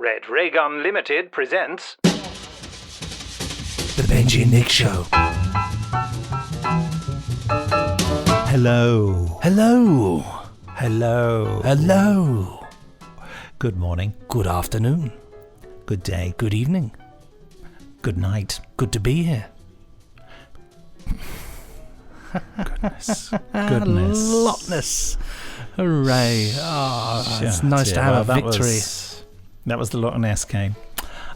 Red Ray Gun Limited presents... The Benji and Nick Show. Hello. Hello. Hello. Hello. Good morning. Good afternoon. Good day. Good evening. Good night. Good to be here. Goodness. Goodness. Lochnes. Hooray. Oh, it's nice to have a victory. That was the Loch Ness game.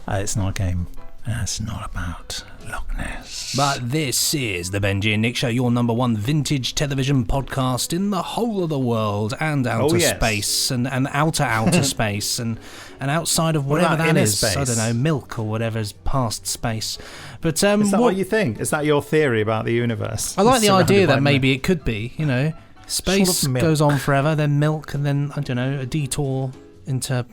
It's not a game. It's not about Loch Ness. But this is the Benji and Nick Show, your number one vintage television podcast in the whole of the world and outer space and outer space and outside of whatever that is. Space? I don't know, milk or whatever's past space. But is that what you think? Is that your theory about the universe? I like the idea that maybe it could be, you know, space sort of goes on forever, then milk, and then, I don't know, a detour into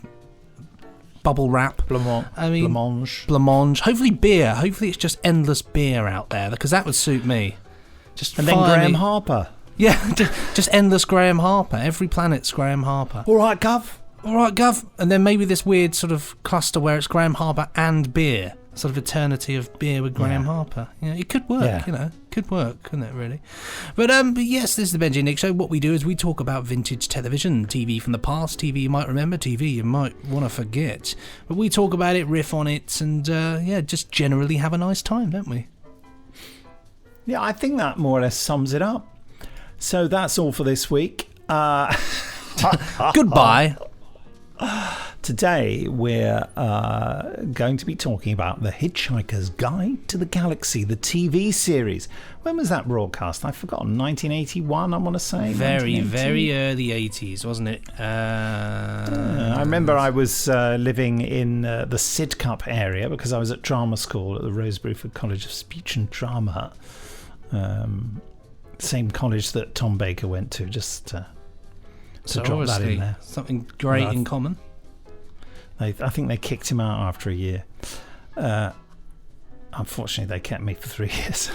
bubble wrap. Blancmange. Hopefully beer. Hopefully it's just endless beer out there, because that would suit me. And then Graham Harper. Yeah, just endless Graham Harper. Every planet's Graham Harper. All right, Gov. And then maybe this weird sort of cluster where it's Graham Harper and beer. Sort of eternity of beer with Graham Harper. You know, it could work, Could work, couldn't it, really? But yes, this is the Benji and Nick Show. What we do is we talk about vintage television, TV from the past, TV you might remember, TV you might want to forget. But we talk about it, riff on it, and just generally have a nice time, don't we? Yeah, I think that more or less sums it up. So that's all for this week. Goodbye. Today we're going to be talking about The Hitchhiker's Guide to the Galaxy, the TV series. When was that broadcast? I've forgotten. 1981, I want to say. Very, very early 80s, wasn't it? I remember I was living in the Sidcup area because I was at drama school at the Rose Bruford College of Speech and Drama. Same college that Tom Baker went to, just to drop that in there. Something great in common. I think they kicked him out after a year. Unfortunately, they kept me for 3 years.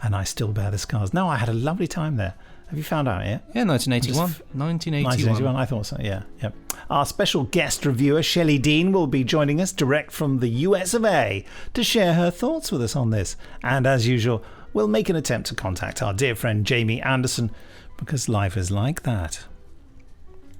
And I still bear the scars. No, I had a lovely time there. Have you found out yet? Yeah, 1981. 1981. I thought so, yeah. Yep. Our special guest reviewer, Shelley Dean, will be joining us direct from the US of A to share her thoughts with us on this. And as usual, we'll make an attempt to contact our dear friend Jamie Anderson, because life is like that.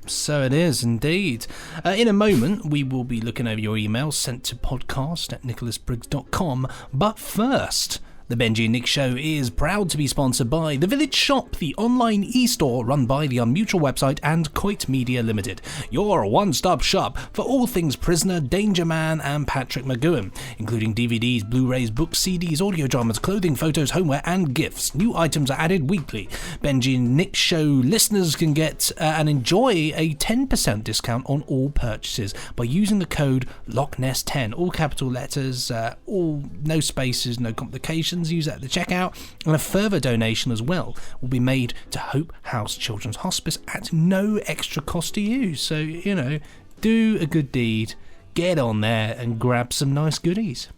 So it is indeed. In a moment, we will be looking over your emails sent to podcast@nicholasbriggs.com. But first, the Benji and Nick Show is proud to be sponsored by The Village Shop, the online e-store run by the Unmutual website and Coit Media Limited. Your one-stop shop for all things Prisoner, Danger Man and Patrick McGowan, including DVDs, Blu-rays, books, CDs, audio dramas, clothing, photos, homeware and gifts. New items are added weekly. Benji and Nick Show listeners can get and enjoy a 10% discount on all purchases by using the code LOCHNESS10, all capital letters, all no spaces, no complications. Use that at the checkout, and a further donation as well will be made to Hope House Children's Hospice at no extra cost to you. So, you know, do a good deed, get on there and grab some nice goodies.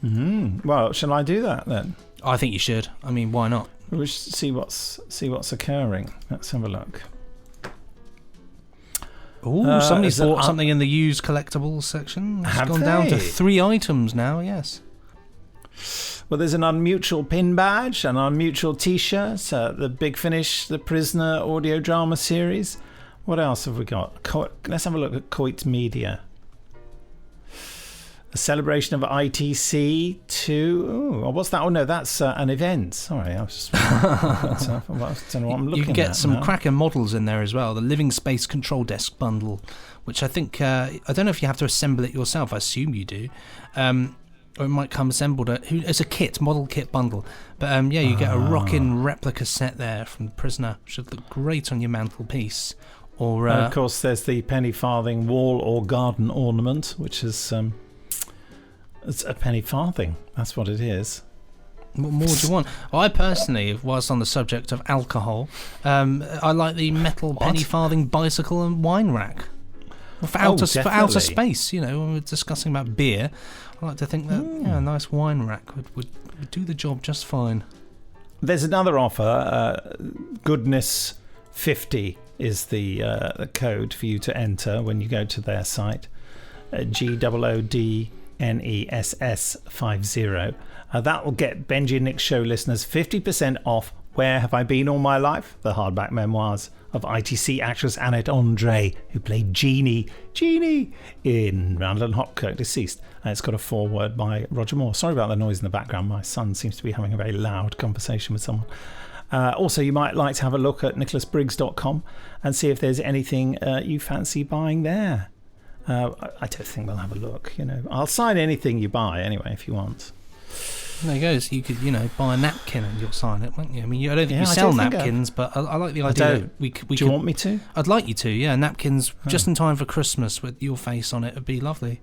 Well, shall I do that then? I think you should. I mean, why not? We'll see what's occurring. Let's have a look. Oh, somebody's bought something in the used collectibles section. It's gone down to 3 items now, yes. Well, there's an Unmutual pin badge, an Unmutual t-shirt, the Big Finish, the Prisoner audio drama series. What else have we got? Let's have a look at Coit Media. A celebration of ITC 2. Oh, what's that? Oh, no, that's an event. Sorry, I was just... I don't know what I'm looking at. You can get some cracking models in there as well. The Living Space Control Desk bundle, which I think... I don't know if you have to assemble it yourself. I assume you do. Or it might come assembled as a kit, model kit bundle. But you get a rockin' replica set there from Prisoner, which would look great on your mantelpiece. Or of course, there's the penny farthing wall or garden ornament, which is it's a penny farthing. That's what it is. What more do you want? Well, I personally, whilst on the subject of alcohol, I like the metal penny farthing bicycle and wine rack. Well, for outer space, you know, when we're discussing about beer, I like to think that a nice wine rack would do the job just fine. There's another offer, Goodness 50 is the code for you to enter when you go to their site. GOODNESS50. That will get Benji and Nick's show listeners 50% off Where Have I Been All My Life? The hardback memoirs of ITC actress Annette Andre, who played Jeannie in Randall and Hopkirk, deceased. And it's got a foreword by Roger Moore. Sorry about the noise in the background. My son seems to be having a very loud conversation with someone. Also, you might like to have a look at nicholasbriggs.com and see if there's anything you fancy buying there. I don't think we'll have a look. I'll sign anything you buy anyway if you want. There you go. So you could, buy a napkin and you'll sign it, won't you? I mean, I don't think you sell napkins, but I like the idea. Do you want me to? I'd like you to. Yeah, napkins just in time for Christmas with your face on it would be lovely.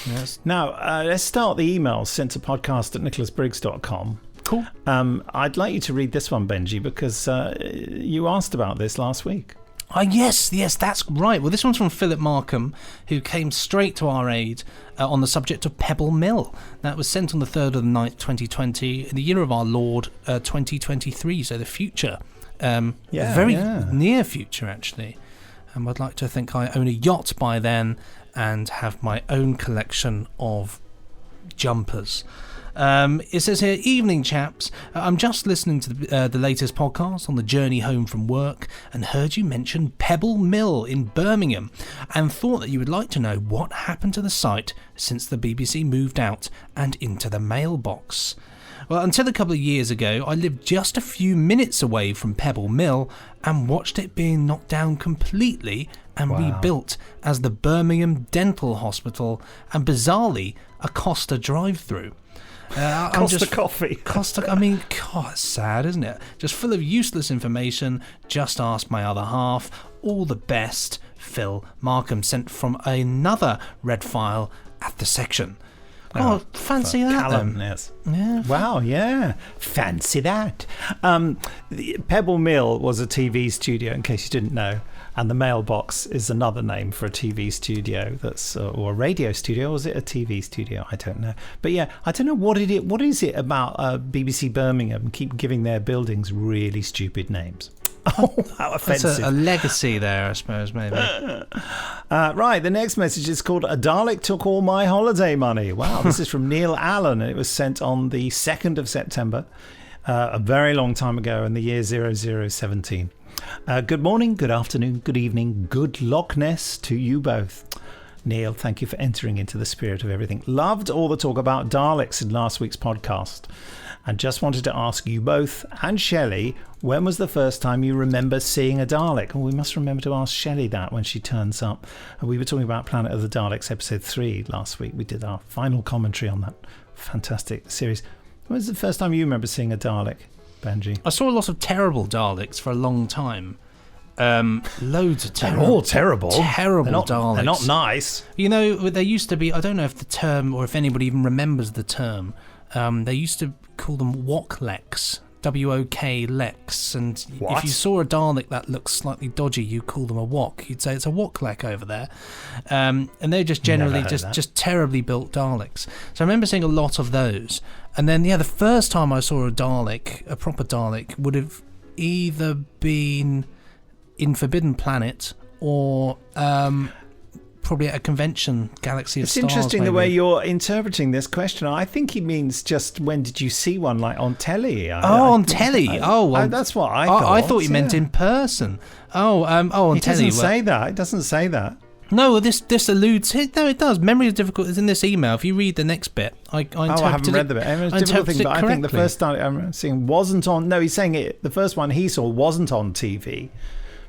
Yes. Now, let's start the emails sent to podcast@nicholasbriggs.com. Cool. I'd like you to read this one, Benji, because you asked about this last week. Yes, that's right. Well, this one's from Philip Markham, who came straight to our aid on the subject of Pebble Mill. That was sent on the 3rd of the 9th, 2020, in the year of our Lord, 2023, so the future. Very near future, actually. I'd like to think I own a yacht by then and have my own collection of jumpers. It says here, evening chaps, I'm just listening to the latest podcast on the journey home from work and heard you mention Pebble Mill in Birmingham and thought that you would like to know what happened to the site since the BBC moved out and into the mailbox. Well, until a couple of years ago, I lived just a few minutes away from Pebble Mill and watched it being knocked down completely and rebuilt as the Birmingham Dental Hospital and, bizarrely, a Costa drive-through. Coffee. I mean, God, it's sad, isn't it? Just full of useless information. Just asked my other half. All the best, Phil Markham, sent from another red file at the section. Oh, fancy that, Callum, then. Yes. Yeah. Wow, yeah. Fancy that. Pebble Mill was a TV studio, in case you didn't know. And the mailbox is another name for a TV studio or a radio studio, or is it a TV studio? I don't know. But yeah, I don't know what is it about BBC Birmingham keep giving their buildings really stupid names. Oh, how offensive. That's a legacy there, I suppose, maybe. Right, the next message is called A Dalek Took All My Holiday Money. Wow, this is from Neil Allen. It was sent on the 2nd of September, a very long time ago in the year 0017. Good morning, good afternoon, good evening, good Loch Ness to you both. Neil, thank you for entering into the spirit of everything. Loved all the talk about Daleks in last week's podcast. And just wanted to ask you both and Shelley, when was the first time you remember seeing a Dalek? And we must remember to ask Shelley that when she turns up. We were talking about Planet of the Daleks episode 3 last week. We did our final commentary on that fantastic series. When was the first time you remember seeing a Dalek, Benji? I saw a lot of terrible Daleks for a long time. Loads of They're all terrible. Terrible Daleks. They're not nice. There used to be, I don't know if the term, or if anybody even remembers the term, they used to call them Wokleks. W-O-K Lex, and if you saw a Dalek that looked slightly dodgy, you call them a Wok. You'd say it's a Woklek over there, and they're just generally just terribly built Daleks. So I remember seeing a lot of those, and then the first time I saw a Dalek, a proper Dalek, would have either been in Forbidden Planet or probably at a convention, Galaxy of Stars. It's interesting maybe. The way you're interpreting this question. I think he means just when did you see one, like on telly? On telly. That's what I thought. I thought you meant in person. On telly. It doesn't say that. It doesn't say that. No, this alludes. No, it does. Memory is difficult. It's in this email. If you read the next bit, I haven't read the bit. It's a difficult thing, but I think the first time I'm seeing wasn't on. No, he's saying it. The first one he saw wasn't on TV.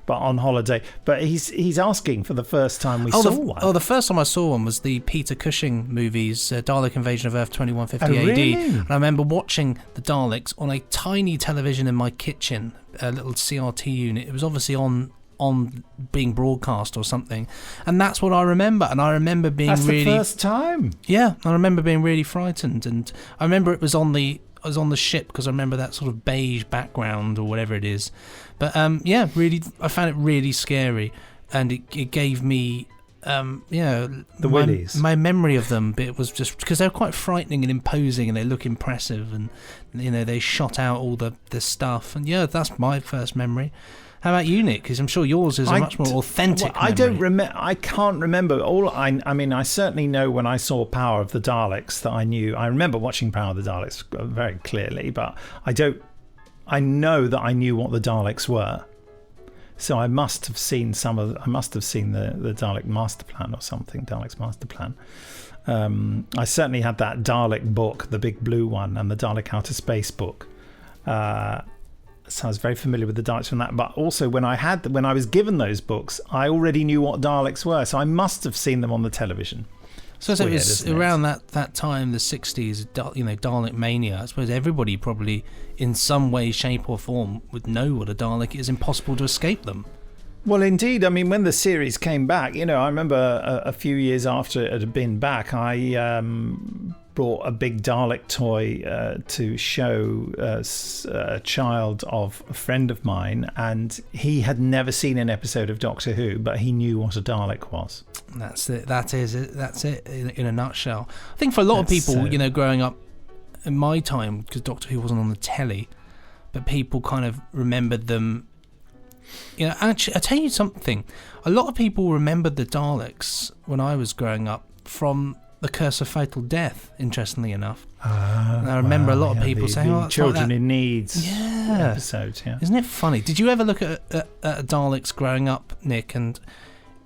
But on holiday. But he's asking for the first time we saw one. Oh, the first time I saw one was the Peter Cushing movies, Dalek Invasion of Earth 2150 AD. Really? And I remember watching the Daleks on a tiny television in my kitchen, a little CRT unit. It was obviously on being broadcast or something. And that's what I remember. And I remember being that's really... That's the first time? Yeah, I remember being really frightened. And I remember it was on the ship because I remember that sort of beige background or whatever it is. But really, I found it really scary, and it gave me, the willies. My memory of them. But it was just because they're quite frightening and imposing, and they look impressive, and they shot out all the stuff, and that's my first memory. How about you, Nick? Because I'm sure yours is a much more authentic I memory. don't remember. I can't remember. I mean, I certainly know when I saw Power of the Daleks that I knew. I remember watching Power of the Daleks very clearly, but I don't. I know that I knew what the Daleks were. So I must have seen I must have seen the Dalek Master Plan or something. Dalek's Master Plan. I certainly had that Dalek book, the big blue one, and the Dalek Outer Space book. So I was very familiar with the Daleks from that. But also when I was given those books, I already knew what Daleks were. So I must have seen them on the television. So it was around that time, the 60s, Dalek mania. I suppose everybody probably, in some way, shape or form, would know what a Dalek is. Impossible to escape them. Well, indeed. I mean, when the series came back, I remember a few years after it had been back, I brought a big Dalek toy to show a child of a friend of mine, and he had never seen an episode of Doctor Who, but he knew what a Dalek was. That's it. That's it in a nutshell. I think for a lot of people, growing up in my time, because Doctor Who wasn't on the telly, but people kind of remembered them. Actually, I'll tell you something. A lot of people remembered the Daleks when I was growing up from The Curse of Fatal Death, interestingly enough. And I remember a lot of people saying, the Children in Needs episode. Yeah. Isn't it funny? Did you ever look at Daleks growing up, Nick, and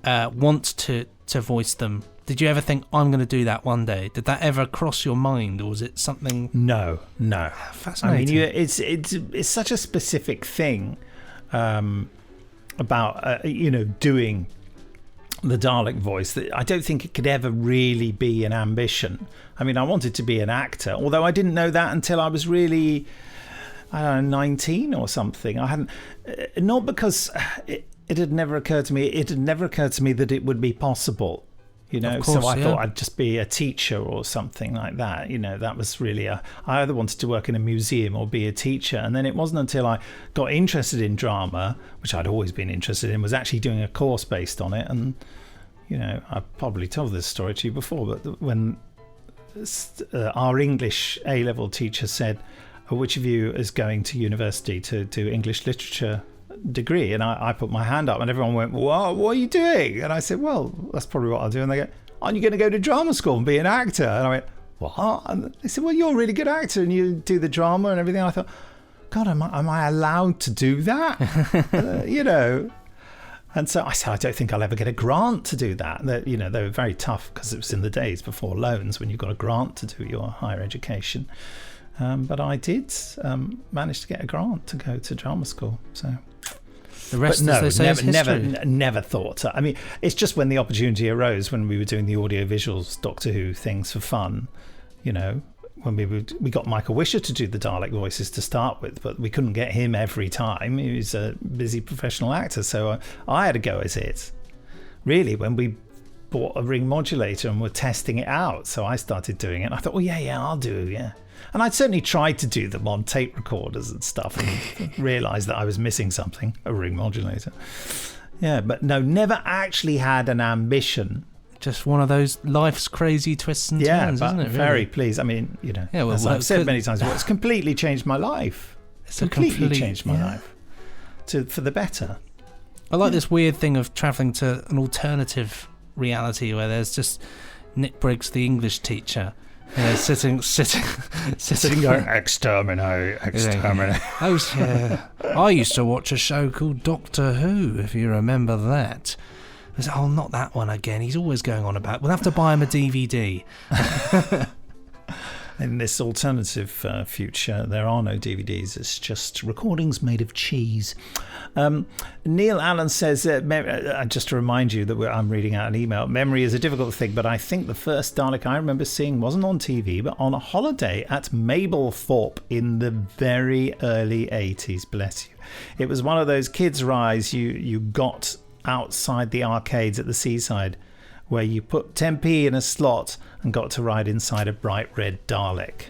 want to voice them? Did you ever think, I'm going to do that one day? Did that ever cross your mind, or was it something... No. Fascinating. I mean, it's such a specific thing about doing the Dalek voice that I don't think it could ever really be an ambition. I mean, I wanted to be an actor, although I didn't know that until I was really, 19 or something. I hadn't, not because it had never occurred to me. It had never occurred to me that it would be possible. So I thought I'd just be a teacher or something like that. That was really I either wanted to work in a museum or be a teacher. And then it wasn't until I got interested in drama, which I'd always been interested in, was actually doing a course based on it. And, I've probably told this story to you before, but when our English A-level teacher said, which of you is going to university to do English literature degree? And I put my hand up and everyone went, "Whoa, what are you doing?" And I said, "Well, that's probably what I'll do." And they go, "Aren't you going to go to drama school and be an actor?" And I went, "What?" And they said, "Well, you're a really good actor and you do the drama and everything." And I thought, God, am I allowed to do that? And so I said, I don't think I'll ever get a grant to do that. They were very tough because it was in the days before loans when you got a grant to do your higher education. But I did manage to get a grant to go to drama school. So the rest, as they say, is history. Never thought. I mean, it's just when the opportunity arose, when we were doing the audiovisuals Doctor Who things for fun, when we got Michael Wisher to do the Dalek voices to start with, but we couldn't get him every time. He was a busy professional actor, so I had to go as it. Really, when we bought a ring modulator and were testing it out, so I started doing it. And I thought, I'll do, yeah. And I'd certainly tried to do them on tape recorders and stuff and realised that I was missing something, a ring modulator. Yeah, but no, never actually had an ambition. Just one of those life's crazy twists and turns, isn't it? Really? Very pleased. I mean, as I've said many times, it's completely changed my life. It's completely changed my life for the better. I like this weird thing of travelling to an alternative reality where there's just Nick Briggs, the English teacher, sitting going, exterminate. I used to watch a show called Doctor Who, if you remember that. I said, not that one again. He's always going on about. We'll have to buy him a DVD. In this alternative future, there are no DVDs. It's just recordings made of cheese. Neil Allen says, just to remind you that I'm reading out an email, memory is a difficult thing, but I think the first Dalek I remember seeing wasn't on TV, but on a holiday at Mablethorpe in the very early 80s. Bless you. It was one of those kids' rides you got outside the arcades at the seaside, where you put 10p in a slot and got to ride inside a bright red Dalek.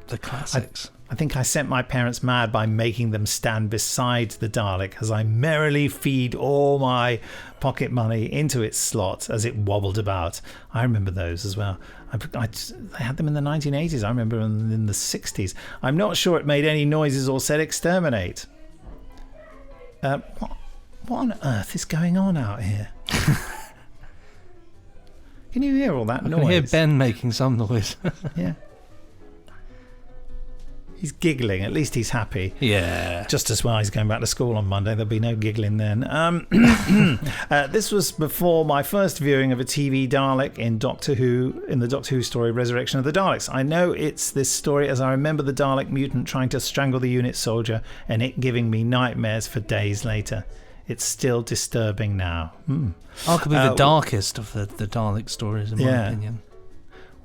The classics. I think I sent my parents mad by making them stand beside the Dalek as I merrily feed all my pocket money into its slot as it wobbled about. I remember those as well. I had them in the 1980s. I remember them in the 60s. I'm not sure it made any noises or said exterminate. What on earth is going on out here? Can you hear all that noise? I can hear Ben making some noise. Yeah. He's giggling. At least he's happy. Yeah. Just as well he's going back to school on Monday. There'll be no giggling then. This was before my first viewing of a TV Dalek in the Doctor Who story Resurrection of the Daleks. I know it's this story as I remember the Dalek mutant trying to strangle the unit soldier and it giving me nightmares for days later. It's still disturbing now. Arguably the darkest of the Dalek stories, in my opinion.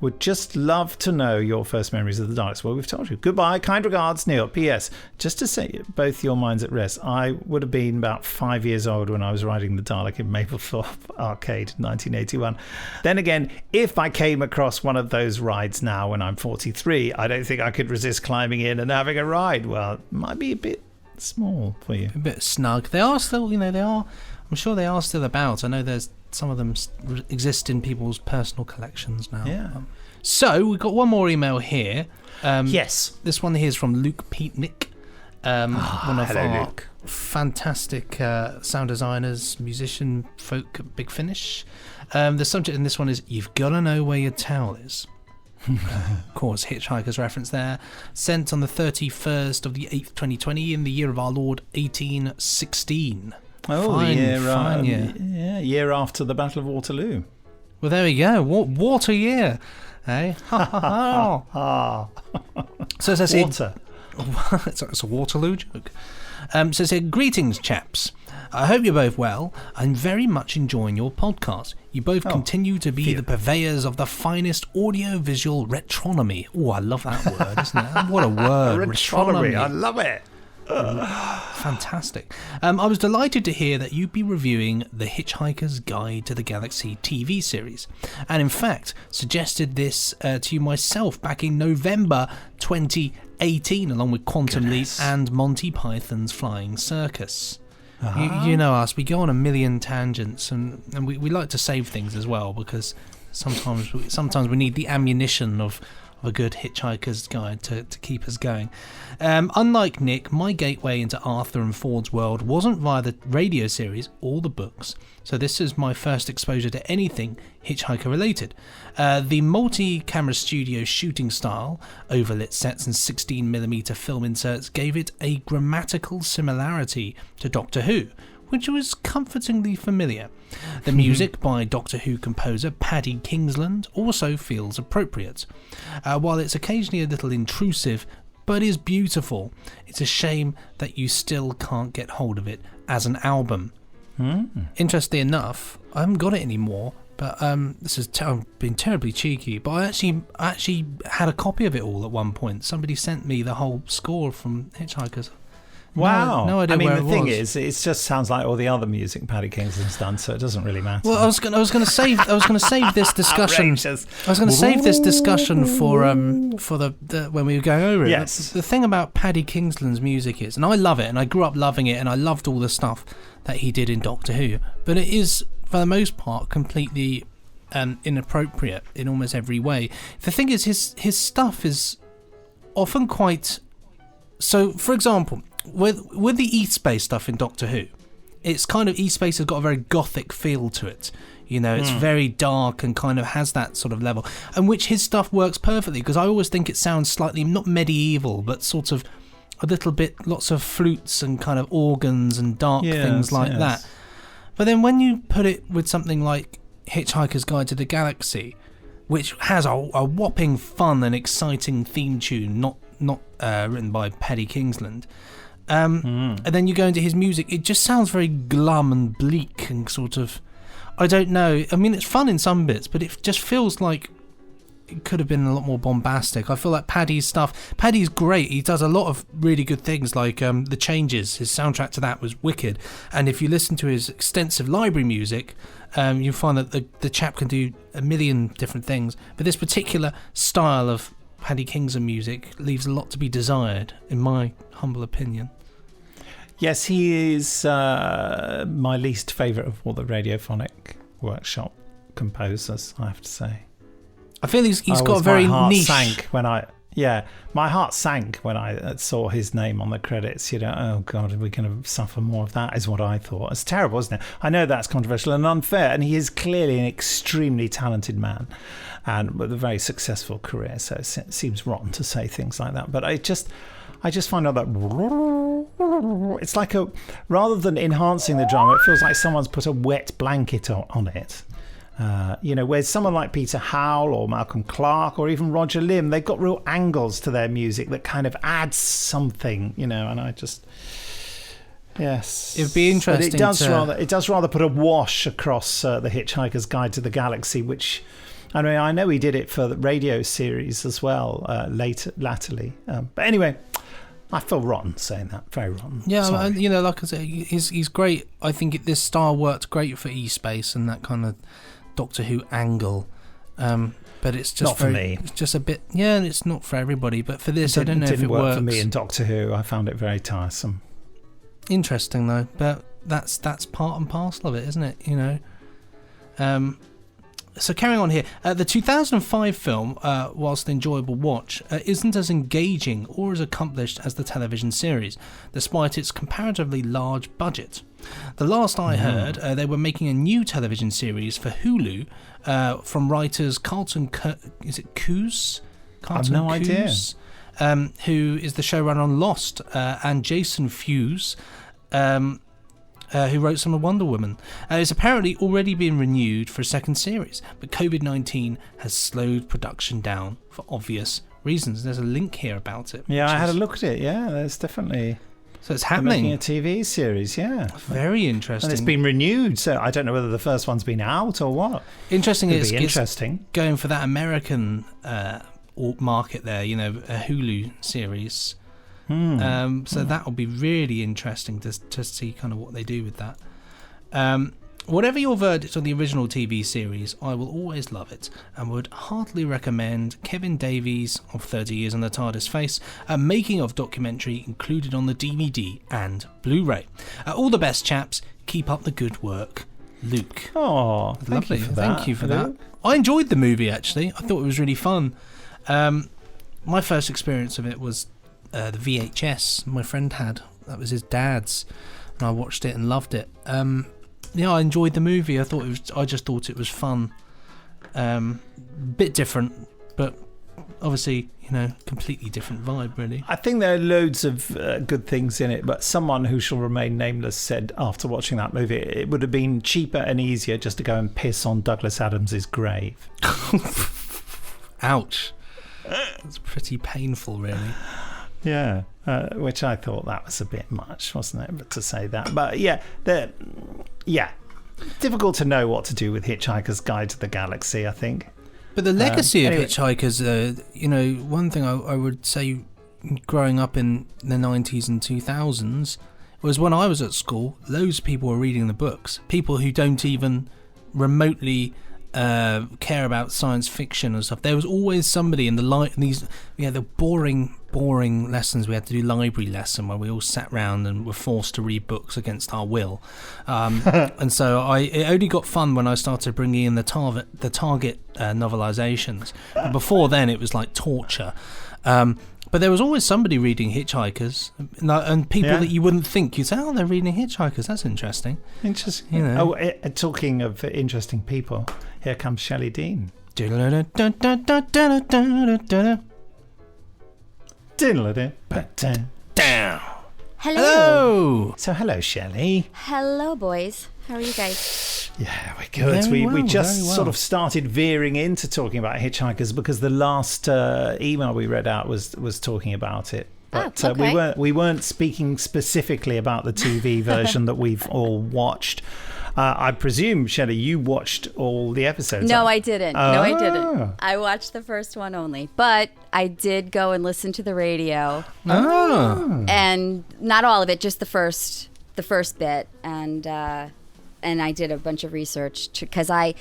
Would just love to know your first memories of the Daleks. Well, we've told you. Goodbye. Kind regards, Neil. P.S. Just to set both your minds at rest, I would have been about 5 years old when I was riding the Dalek in Maplethorpe Arcade in 1981. Then again, if I came across one of those rides now when I'm 43, I don't think I could resist climbing in and having a ride. Well, it might be a bit small for you. A bit snug. They are still, I'm sure they are still about. I know there's some of them exist in people's personal collections now. Yeah. So we've got one more email here. Yes. This one here is from Luke Peatnick. One of our Luke. fantastic sound designers, musician, folk at Big Finish. The subject in this one is You've Gotta Know Where Your Towel Is. Of course, Hitchhikers reference there. Sent on the 31st of the 8th, 2020 in the year of our Lord 1816. Oh, fine, year after the Battle of Waterloo. Well, there we go. What a year, eh? So it says Water. It's a Waterloo joke. So it says, greetings, chaps. I hope you're both well. I'm very much enjoying your podcast. You both continue to be the purveyors of the finest audio-visual retronomy. Oh, I love that word, isn't it? What a word. Retronomy. I love it. Fantastic. I was delighted to hear that you'd be reviewing the Hitchhiker's Guide to the Galaxy TV series, and in fact suggested this to you myself back in November 2018 along with Quantum Leap and Monty Python's Flying Circus. You know us, we go on a million tangents and we like to save things as well because sometimes we need the ammunition of a good Hitchhiker's Guide to keep us going. Unlike Nick, my gateway into Arthur and Ford's world wasn't via the radio series or the books, so this is my first exposure to anything Hitchhiker related. The multi-camera studio shooting style, overlit sets and 16mm film inserts gave it a grammatical similarity to Doctor Who, which was comfortingly familiar. The music by Doctor Who composer Paddy Kingsland also feels appropriate. While it's occasionally a little intrusive, but is beautiful, it's a shame that you still can't get hold of it as an album. Interestingly enough, I haven't got it anymore, but this has been terribly cheeky, but I actually had a copy of it all at one point. Somebody sent me the whole score from Hitchhikers. Wow. No idea where it was. The thing is, it just sounds like all the other music Paddy Kingsland's done, so it doesn't really matter. Well, I was going to save this discussion. Outrageous. I was going to save this discussion for the when we were going over it. Yes. The thing about Paddy Kingsland's music is, and I love it, and I grew up loving it, and I loved all the stuff that he did in Doctor Who, but it is for the most part completely inappropriate in almost every way. The thing is, his stuff is often quite. So, for example, with the East Space stuff in Doctor Who, it's kind of East Space has got a very gothic feel to it. You know, it's very dark and kind of has that sort of level, and which his stuff works perfectly because I always think it sounds slightly not medieval, but sort of a little bit, lots of flutes and kind of organs and dark things like that. But then when you put it with something like Hitchhiker's Guide to the Galaxy, which has a whopping fun and exciting theme tune, not written by Paddy Kingsland. And then you go into his music, it just sounds very glum and bleak and sort of, I don't know. I mean, it's fun in some bits, but it just feels like it could have been a lot more bombastic. I feel like Paddy's great. He does a lot of really good things, like The Changes. His soundtrack to that was wicked. And if you listen to his extensive library music, you find that the chap can do a million different things. But this particular style of Paddy Kingsland music leaves a lot to be desired, in my humble opinion. Yes, he is my least favourite of all the Radiophonic Workshop composers, I have to say. I feel he's got a very my heart niche. Sank when I Yeah, my heart sank when I saw his name on the credits. Oh God, are we going to suffer more of that? Is what I thought. It's terrible, isn't it? I know that's controversial and unfair, and he is clearly an extremely talented man, and with a very successful career. So it seems rotten to say things like that. But I just find out that it's like rather than enhancing the drama, it feels like someone's put a wet blanket on it. Whereas someone like Peter Howell or Malcolm Clarke or even Roger Lim, they've got real angles to their music that kind of adds something, and I just... Yes. It'd be interesting. But it does rather put a wash across the Hitchhiker's Guide to the Galaxy, which... I mean, I know he did it for the radio series as well, latterly. But anyway... I feel rotten saying that. Very rotten. Yeah, like I say, he's great. I think this style worked great for E-Space and that kind of Doctor Who angle. But it's just not for me. It's just a bit. Yeah, it's not for everybody. But for this, I don't know if it didn't work works. for me in Doctor Who. I found it very tiresome. Interesting though, but that's part and parcel of it, isn't it? So carrying on here, the 2005 film, whilst an enjoyable watch, isn't as engaging or as accomplished as the television series, despite its comparatively large budget. The last I heard, they were making a new television series for Hulu from writers Carlton Cuse? I've no idea. Who is the showrunner on Lost, and Jason Fewes, who wrote some of Wonder Woman. It's apparently already been renewed for a second series, but COVID-19 has slowed production down for obvious reasons. There's a link here about it. Yeah, I had a look at it. Yeah, there's definitely... So it's happening. Making a TV series, yeah. Very interesting. And it's been renewed, so I don't know whether the first one's been out or what. Interesting. It's going for that American market there, a Hulu series. So that will be really interesting to see kind of what they do with that. Whatever your verdict on the original TV series, I will always love it and would heartily recommend Kevin Davies of 30 Years on the TARDIS Face, a making of documentary included on the DVD and Blu-ray. All the best, chaps. Keep up the good work. Luke. Oh, lovely. Thank you for that. I enjoyed the movie, actually. I thought it was really fun. My first experience of it was the VHS my friend had. That was his dad's, and I watched it and loved it. I enjoyed the movie. I just thought it was fun. Bit different, but obviously, completely different vibe, really. I think there are loads of good things in it, but someone who shall remain nameless said after watching that movie, it would have been cheaper and easier just to go and piss on Douglas Adams's grave. Ouch. That's pretty painful, really. Yeah, which I thought that was a bit much, wasn't it? But to say that, but difficult to know what to do with Hitchhiker's Guide to the Galaxy, I think. But the legacy of Hitchhikers, one thing I would say, growing up in the 90s and 2000s, was when I was at school, loads of people were reading the books. People who don't even remotely care about science fiction and stuff. There was always somebody in the boring lessons. We had to do library lesson where we all sat round and were forced to read books against our will. And so it only got fun when I started bringing in the Target novelizations. But before then, it was like torture. But there was always somebody reading Hitchhikers, and people that you wouldn't think. You'd say, oh, they're reading Hitchhikers. That's interesting. Interesting. Talking of interesting people, here comes Shelley Dean. Down. Hello. So hello, Shelley. Hello, boys. How are you guys? Yeah, we're good. We just sort of started veering into talking about Hitchhikers because the last email we read out was talking about it. But okay. we weren't speaking specifically about the TV version that we've all watched. I presume, Shelley, you watched all the episodes. No, I didn't. No, I didn't. I watched the first one only. But I did go and listen to the radio. Oh. And not all of it, just the first bit. And I did a bunch of research because I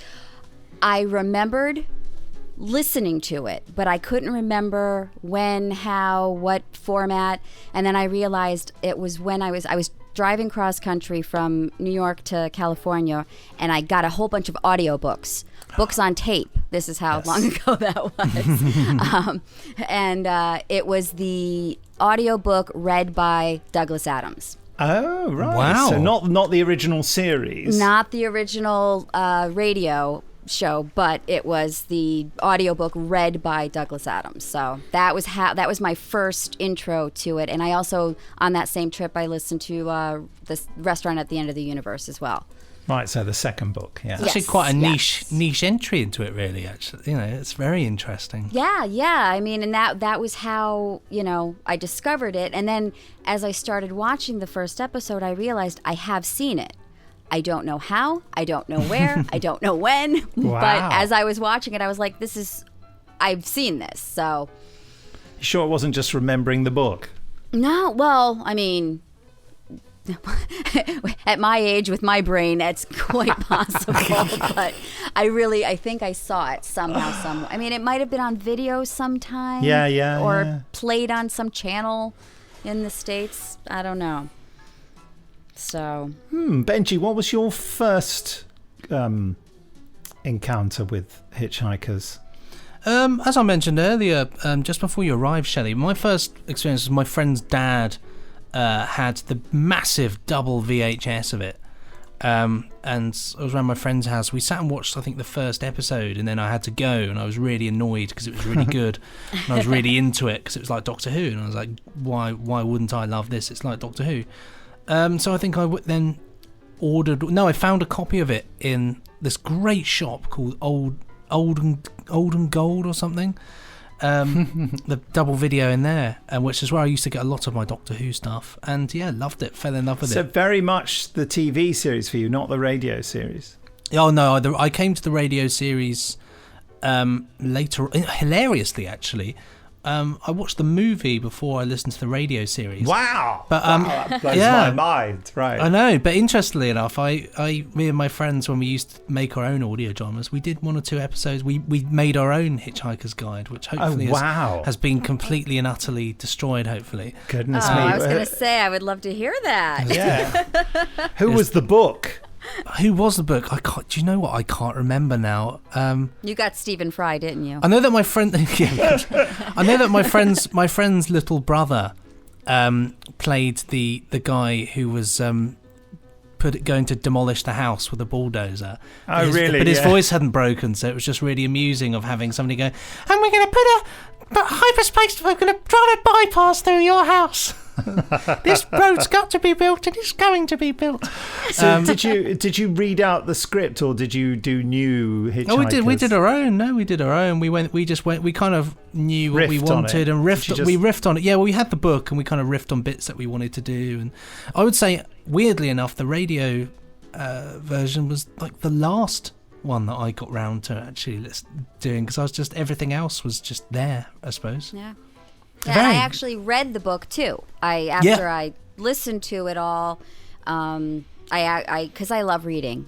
remembered listening to it, but I couldn't remember when, how, what format. And then I realized it was when I was driving cross country from New York to California, and I got a whole bunch of audiobooks, books on tape This is how long ago that was. And it was the audiobook read by Douglas Adams. Oh, right. Wow. So not the original series. Not the original radio show, but it was the audiobook read by Douglas Adams. So that was my first intro to it. And I also, on that same trip, I listened to this Restaurant at the End of the Universe as well. Right, so the second book, yeah. It's actually quite a niche entry into it, really, actually. It's very interesting. Yeah. I mean, and that was how, I discovered it. And then as I started watching the first episode, I realized I have seen it. I don't know how, I don't know where, I don't know when. Wow. But as I was watching it, I was like, I've seen this, so. You sure it wasn't just remembering the book? No, well, I mean, at my age with my brain, it's quite possible. But I think I saw it somehow, somewhere. I mean, it might have been on video sometime. Or played on some channel in the States. I don't know. So. Benji, what was your first encounter with Hitchhikers? As I mentioned earlier, just before you arrived, Shelley, my first experience was my friend's dad had the massive double VHS of it. And I was around my friend's house. We sat and watched, I think, the first episode, and then I had to go, and I was really annoyed because it was really good. And I was really into it because it was like Doctor Who, and I was like, why wouldn't I love this? It's like Doctor Who. So I think I then I found a copy of it in this great shop called Old and Gold or something. The double video in there, which is where I used to get a lot of my Doctor Who stuff. And loved it, fell in love with it. So very much the TV series for you, not the radio series. Oh no, I came to the radio series later, hilariously actually. I watched the movie before I listened to the radio series. Wow! But that blows my mind. Right. I know, but interestingly enough, me and my friends, when we used to make our own audio dramas, we did 1 or 2 episodes. We made our own Hitchhiker's Guide, which hopefully has been completely and utterly destroyed. Hopefully. Goodness me! I was going to say, I would love to hear that. Yeah. Who was the book? Who was the book? Do you know what? I can't remember now. You got Stephen Fry, didn't you? I know that my friend. I know that my friend's little brother played the guy who was going to demolish the house with a bulldozer. Oh, really? But his voice hadn't broken, so it was just really amusing of having somebody go, and we're going to put a hyperspace. We're going to drive a bypass through your house. This road's got to be built, and it's going to be built. So did you read out the script, or did you do new Hitchhikers? Oh, we did our own. No, we did our own. We kind of knew what we wanted and riffed. We riffed on it. Yeah, well, we had the book, and we kind of riffed on bits that we wanted to do. And I would say, weirdly enough, the radio version was like the last one that I got round to actually doing, because everything else was just there, I suppose. Yeah. Yeah, and I actually read the book too. After I listened to it all, because I love reading.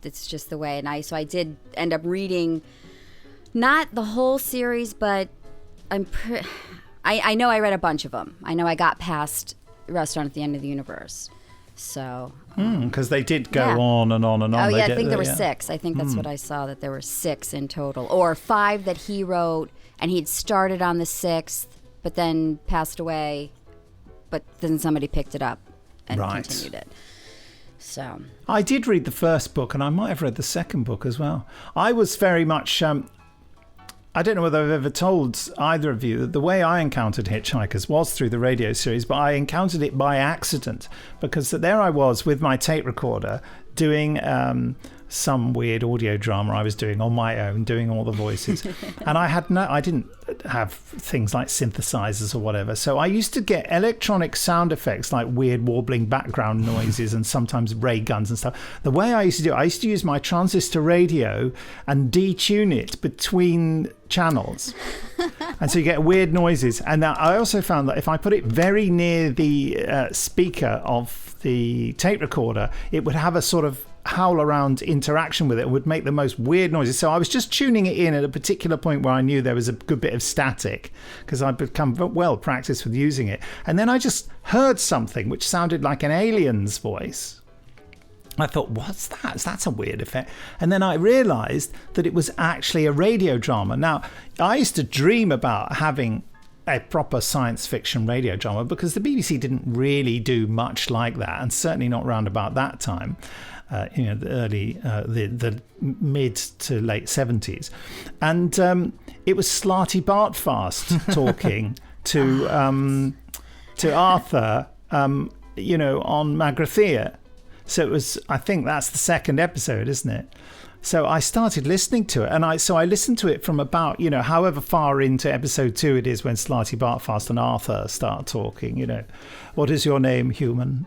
It's just the way. And I did end up reading, not the whole series, but I know I read a bunch of them. I know I got past Restaurant at the End of the Universe. So. Because they did go on and on and on. Oh yeah, I think there were 6. I think that's what I saw, that there were 6 in total, or 5 that he wrote, and he'd started on the 6th. But then passed away, but then somebody picked it up and continued it. So I did read the first book, and I might have read the second book as well. I was very much... I don't know whether I've ever told either of you that the way I encountered Hitchhikers was through the radio series, but I encountered it by accident, because there I was with my tape recorder doing... some weird audio drama I was doing on my own, doing all the voices. And I didn't have things like synthesizers or whatever. So I used to get electronic sound effects like weird warbling background noises and sometimes ray guns and stuff. The way I used to do it, I used to use my transistor radio and detune it between channels. And so you get weird noises. And now I also found that if I put it very near the speaker of the tape recorder, it would have a sort of howl around interaction with it, and would make the most weird noises. So I was just tuning it in at a particular point where I knew there was a good bit of static, because I'd become well practiced with using it. And then I just heard something which sounded like an alien's voice. I thought, what's that? That's a weird effect. And then I realised that it was actually a radio drama. Now, I used to dream about having a proper science fiction radio drama because the BBC didn't really do much like that, and certainly not round about that time. The early, the mid to late 70s. And it was Slarty Bartfast talking to Arthur, on Magrathea. So it was, I think that's the second episode, isn't it? So I started listening to it, and I listened to it from about, however far into episode 2 it is when Slarty Bartfast and Arthur start talking, What is your name, human?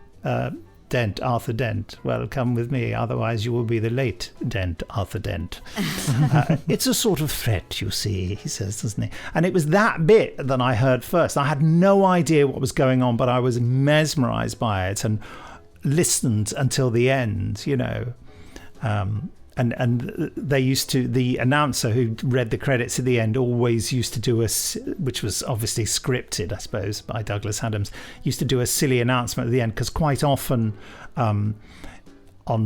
Dent, Arthur Dent. Well, come with me, otherwise you will be the late Dent, Arthur Dent. It's a sort of threat, you see, he says, doesn't he? And it was that bit that I heard first. I had no idea what was going on, but I was mesmerised by it and listened until the end, And they used to, the announcer who read the credits at the end always used to do which was obviously scripted, I suppose, by Douglas Adams, used to do a silly announcement at the end, because quite often on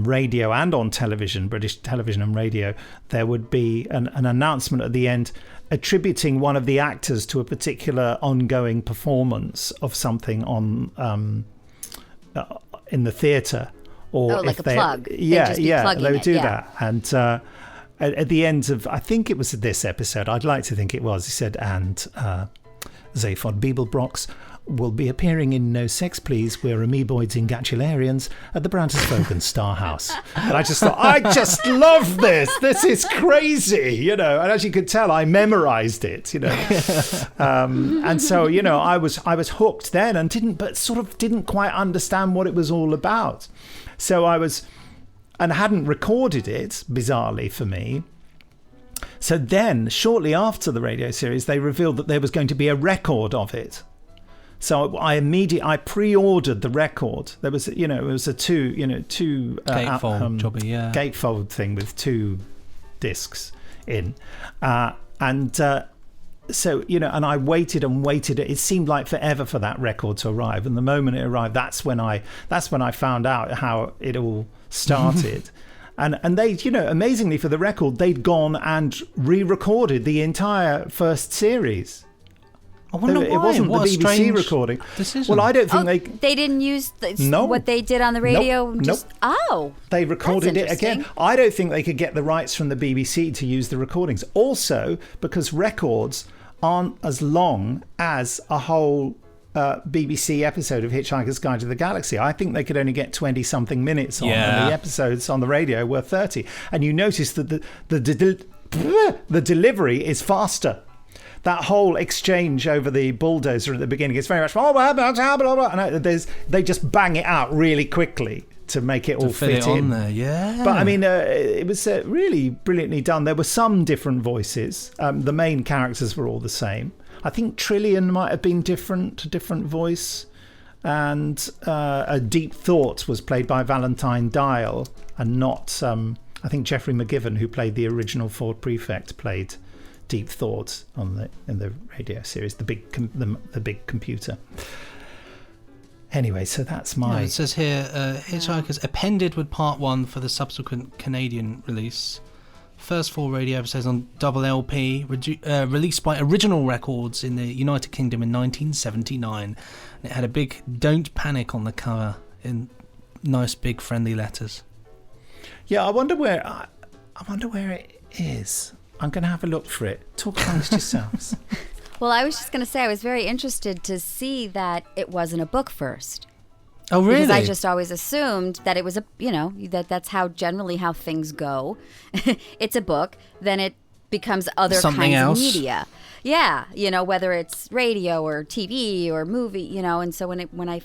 radio and on television, British television and radio, there would be an announcement at the end attributing one of the actors to a particular ongoing performance of something on in the theatre. Or like a plug. Yeah, they would do it, that. And at the end of, I think it was this episode, I'd like to think it was, he said, and Zaphod Beeblebrox will be appearing in No Sex Please, We're Amoeboids in Gatularians at the Brantisfogan Star House. And I just thought, I just love this. This is crazy, And as you could tell, I memorised it, And so, I was hooked then and didn't quite understand what it was all about. So and hadn't recorded it, bizarrely for me. So then, shortly after the radio series, they revealed that there was going to be a record of it. So I pre-ordered the record. There was, it was a two gatefold thing with 2 discs in, So, and I waited and waited. It seemed like forever for that record to arrive. And the moment it arrived, that's when I found out how it all started. And they, amazingly for the record, they'd gone and re-recorded the entire first series. I wonder why. It wasn't the BBC recording. Decision. Well, I don't think they didn't use what they did on the radio. They recorded it again. I don't think they could get the rights from the BBC to use the recordings. Also, because records aren't as long as a whole BBC episode of Hitchhiker's Guide to the Galaxy. I think they could only get 20-something minutes on, and the episodes on the radio were 30. And you notice that the delivery is faster. That whole exchange over the bulldozer at the beginning is very much and they just bang it out really quickly to make it all fit in there. Yeah, but I mean, it was really brilliantly done. There were some different voices. The main characters were all the same. I think Trillian might have been a different voice, and a Deep Thought was played by Valentine Dial, and not I think Geoffrey McGivern, who played the original Ford Prefect, played Deep Thought in the radio series, the big computer. Anyway, so that's my... it says here, Hitchhikers appended with part 1 for the subsequent Canadian release. First 4 radio episodes on double LP, released by Original Records in the United Kingdom in 1979. And it had a big "Don't Panic" on the cover in nice big friendly letters. Yeah, I wonder where it is. I'm going to have a look for it. Talk amongst yourselves. Well, I was just going to say I was very interested to see that it wasn't a book first. Oh, really? Because I just always assumed that it was that's how generally how things go. It's a book, then it becomes other something kinds else. Of media. Yeah, whether it's radio or TV or movie, and so when I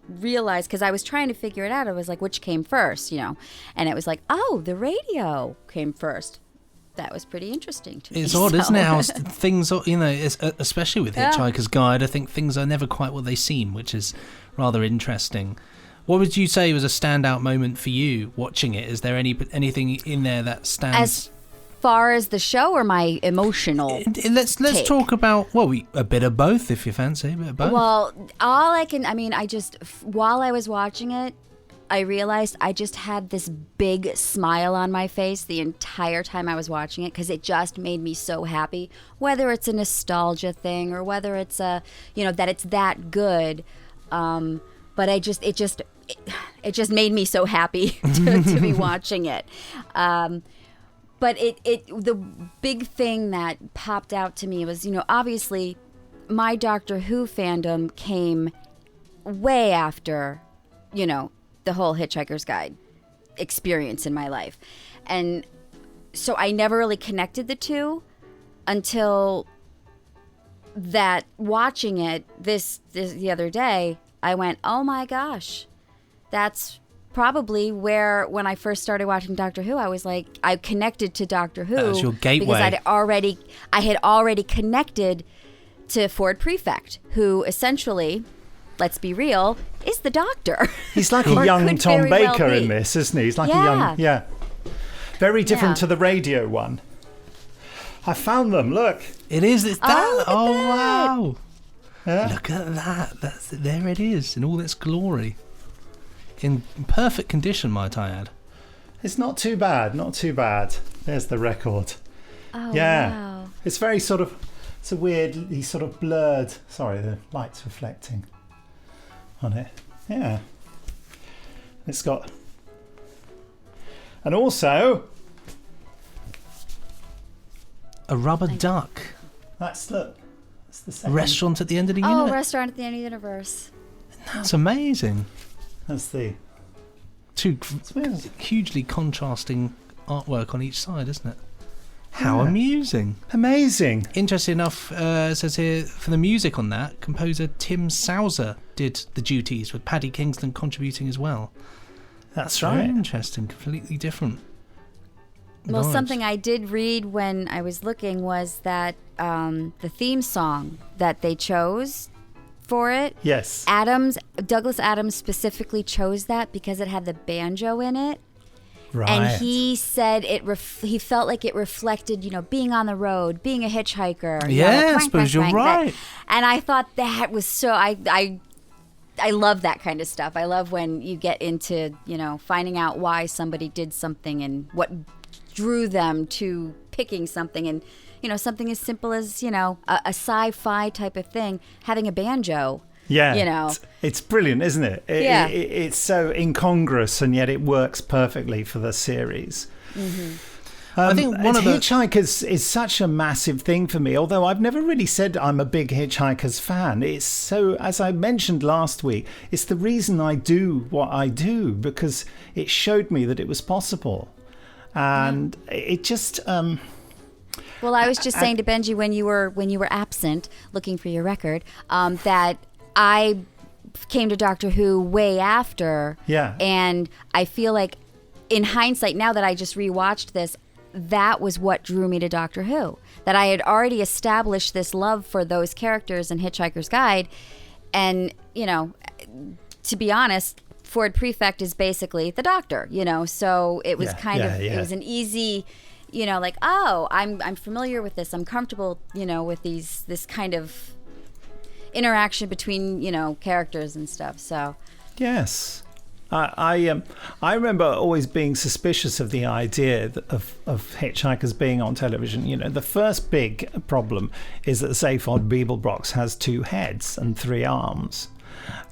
realized, because I was trying to figure it out, I was like, which came first, and it was like, oh, the radio came first. That was pretty interesting to me. It's odd, isn't it? How things are, especially with Hitchhiker's Guide, I think things are never quite what they seem, which is rather interesting. What would you say was a standout moment for you watching it? Is there anything in there that stands? As far as the show or my emotional Let's take? talk about, a bit of both, if you fancy, a bit of both. Well, while I was watching it, I realized I just had this big smile on my face the entire time I was watching it, because it just made me so happy. Whether it's a nostalgia thing or whether it's that it's that good, but it just made me so happy to be watching it. But the big thing that popped out to me was, obviously my Doctor Who fandom came way after, the whole Hitchhiker's Guide experience in my life. And so I never really connected the two until that watching it this the other day, I went, oh my gosh, that's probably where, when I first started watching Doctor Who, I was like, I connected to Doctor Who. That was your gateway. Because I had already connected to Ford Prefect, who essentially, let's be real, is the Doctor. He's like a young Tom Baker in this, isn't he? He's like a young, very different to the radio one. I found them. Look, it is. It's that. Oh, wow! Yeah. Look at that. There it is in all its glory, in perfect condition, might I add. It's not too bad. Not too bad. There's the record. Oh, yeah. Wow. It's very sort of. It's a weird. He's sort of blurred. Sorry, the light's reflecting on it. Yeah. It's got. And also a rubber duck. That's the second. Restaurant at the end of the universe. Oh, restaurant at the end of the universe. That's amazing. That's the two hugely contrasting artwork on each side, isn't it? How amusing. Amazing. Interesting enough, it says here, for the music on that, composer Tim Souser did the duties, with Paddy Kingston contributing as well. That's Very right. interesting, completely different. Well, vibes. something I did read when I was looking was that the theme song that they chose for it, Yes. Douglas Adams specifically chose that because it had the banjo in it. Right. And he said he felt like it reflected, being on the road, being a hitchhiker. Yeah, I suppose you're right. And I thought that was so. I love that kind of stuff. I love when you get into, finding out why somebody did something and what drew them to picking something. And, something as simple as, a sci-fi type of thing, having a banjo. Yeah. It's brilliant, isn't it? It's so incongruous, and yet it works perfectly for the series. Mm-hmm. I think one of the Hitchhikers is such a massive thing for me, although I've never really said I'm a big Hitchhikers fan. It's so, as I mentioned last week, it's the reason I do what I do, because it showed me that it was possible. And it just... Well, I was just saying to Benji when you were absent, looking for your record, that I came to Doctor Who way after. Yeah. And I feel like, in hindsight, now that I just rewatched this, that was what drew me to Doctor Who. That I had already established this love for those characters in Hitchhiker's Guide. And, to be honest, Ford Prefect is basically the Doctor, So it was it was an easy... I'm familiar with this. I'm comfortable, with this kind of interaction between, characters and stuff. So Yes. I remember always being suspicious of the idea of Hitchhikers being on television. The first big problem is that the Zaphod Beeblebrox has 2 heads and 3 arms.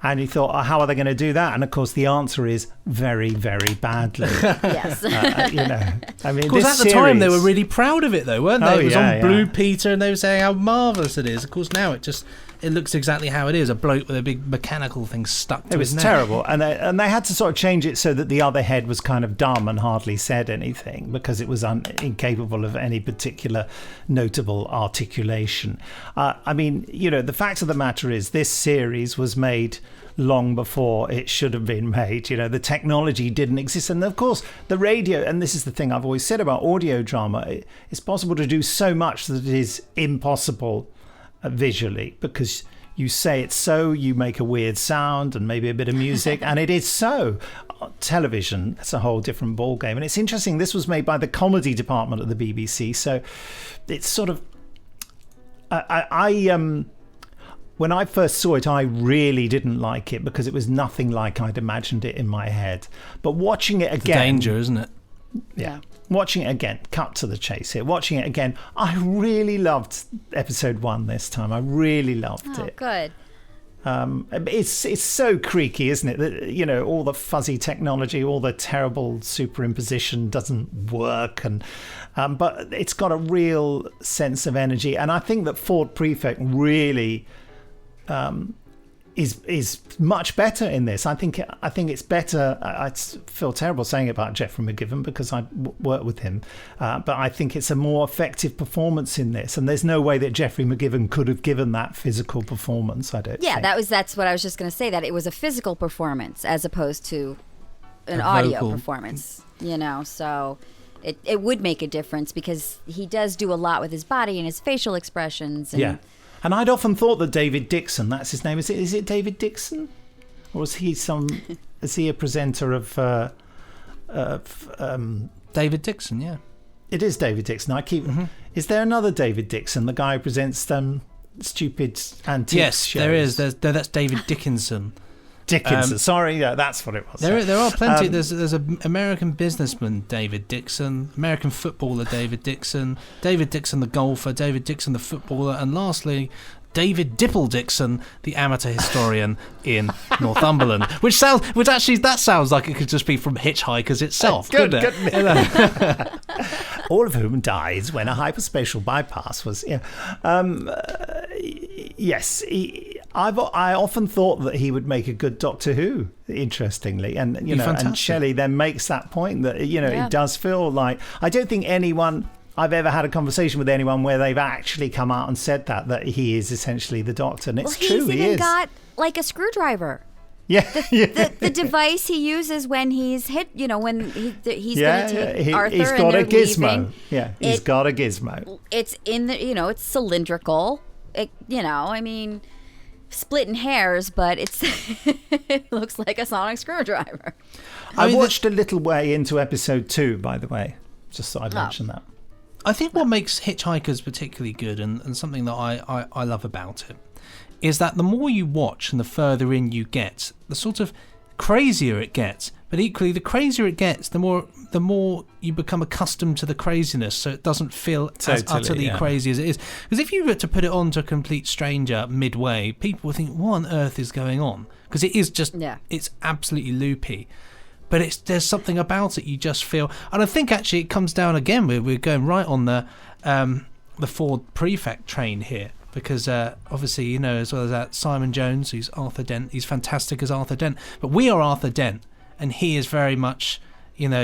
And you thought, how are they going to do that? And of course, the answer is very, very badly. yes. I mean, of course, at the time they were really proud of it, though, weren't they? It was on Blue Peter, and they were saying how marvellous it is. Of course, now it looks exactly how it is—a bloke with a big mechanical thing stuck to his neck. It was terrible, and they had to sort of change it so that the other head was kind of dumb and hardly said anything, because it was incapable of any particular notable articulation. The fact of the matter is, this series was made long before it should have been made. The technology didn't exist, and of course the radio, and this is the thing I've always said about audio drama, it's possible to do so much that it is impossible visually, because you say it's so, you make a weird sound and maybe a bit of music, and it is so. Television, that's a whole different ball game. And it's interesting, this was made by the comedy department at the BBC, so it's sort of when I first saw it, I really didn't like it because it was nothing like I'd imagined it in my head. But watching it again... danger, isn't it? Yeah. Watching it again, cut to the chase here. Watching it again, I really loved episode 1 this time. I really loved it. Oh, good. It's so creaky, isn't it? That, you know, all the fuzzy technology, all the terrible superimposition doesn't work, and but it's got a real sense of energy. And I think that Ford Prefect really is much better in this. I think it's better. I feel terrible saying it about Jeffrey McGivern because I worked with him, but I think it's a more effective performance in this. And there's no way that Jeffrey McGivern could have given that physical performance. I don't. Yeah, think. that's what I was just going to say. That it was a physical performance as opposed to an audio performance. You know, so it would make a difference because he does do a lot with his body and his facial expressions. And, yeah. And I'd often thought that David Dixon, that's his name. Is it David Dixon? Or is he a presenter of David Dixon, yeah. It is David Dixon. Is there another David Dixon, the guy who presents stupid antiques yes, shows? there is. That's David Dickinson. Sorry, yeah, that's what it was. There are plenty. There's an American businessman, David Dixon, American footballer, David Dixon the golfer, David Dixon the footballer, and lastly, David Dipple Dixon, the amateur historian in Northumberland. Which sounds like it could just be from Hitchhikers itself. Good. All of whom died when a hyperspatial bypass was. Yeah. Yes, I often thought that he would make a good Doctor Who. Interestingly, and and Shelley then makes that point that it does feel like I don't think anyone. I've ever had a conversation with anyone where they've actually come out and said that he is essentially the Doctor, and it's true. He's even got like a screwdriver. Yeah, the device he uses when he's hit, when he's going to take Arthur, he's got a gizmo. Leaving. Yeah, he's got a gizmo. It's in the, it's cylindrical. Splitting hairs, but it looks like a sonic screwdriver. I watched a little way into episode 2, by the way. Just thought I'd mention that. I think what makes Hitchhikers particularly good, and something that I love about it, is that the more you watch and the further in you get, the sort of crazier it gets. But equally, the crazier it gets, the more you become accustomed to the craziness, so it doesn't feel as utterly crazy as it is. Because if you were to put it on to a complete stranger midway, people would think, what on earth is going on? Because it is just, it's absolutely loopy. But there's something about it you just feel. And I think actually it comes down again, we're going right on the Ford Prefect train here. Because obviously, as well as that, Simon Jones, who's Arthur Dent, he's fantastic as Arthur Dent. But we are Arthur Dent. And he is very much, you've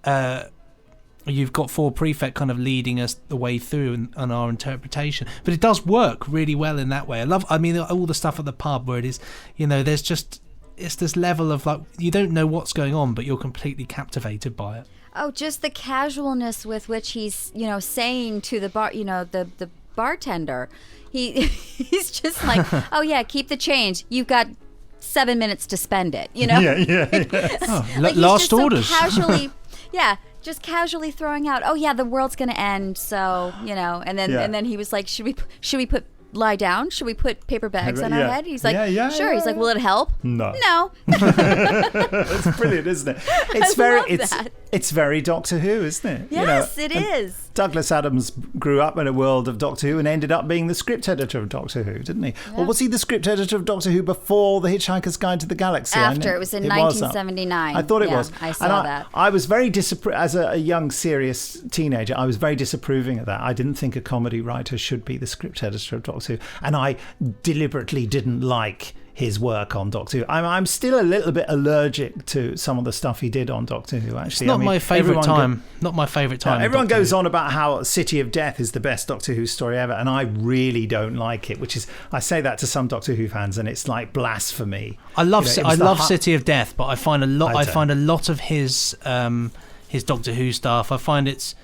got Ford Prefect kind of leading us the way through on our interpretation. But it does work really well in that way. I mean, all the stuff at the pub where it is, there's just, it's this level of like, you don't know what's going on, but you're completely captivated by it. Oh, just the casualness with which he's, saying to the bar, the bartender, he's just like, oh yeah, keep the change. You've got 7 minutes to spend it, Last orders. So casually, just casually throwing out, oh yeah, the world's gonna end, so and then he was like, should we lie down? Should we put paper bags on our head? He's like, sure. He's like, will it help? No. It's brilliant, isn't it? It's very Doctor Who, isn't it? Yes, it is. Douglas Adams grew up in a world of Doctor Who and ended up being the script editor of Doctor Who, didn't he? Yeah. Or was he the script editor of Doctor Who before The Hitchhiker's Guide to the Galaxy? After, it was in 1979. I thought it was. I saw that. I was very as a young, serious teenager, I was very disapproving of that. I didn't think a comedy writer should be the script editor of Doctor Who. And I deliberately didn't like his work on Doctor Who. I'm still a little bit allergic to some of the stuff he did on Doctor Who, actually. It's not my favourite time. Not my favourite time. Everyone goes on about how City of Death is the best Doctor Who story ever, and I really don't like it, which is, I say that to some Doctor Who fans, and it's like blasphemy. I love City of Death, but I find a lot of his Doctor Who stuff, I find it's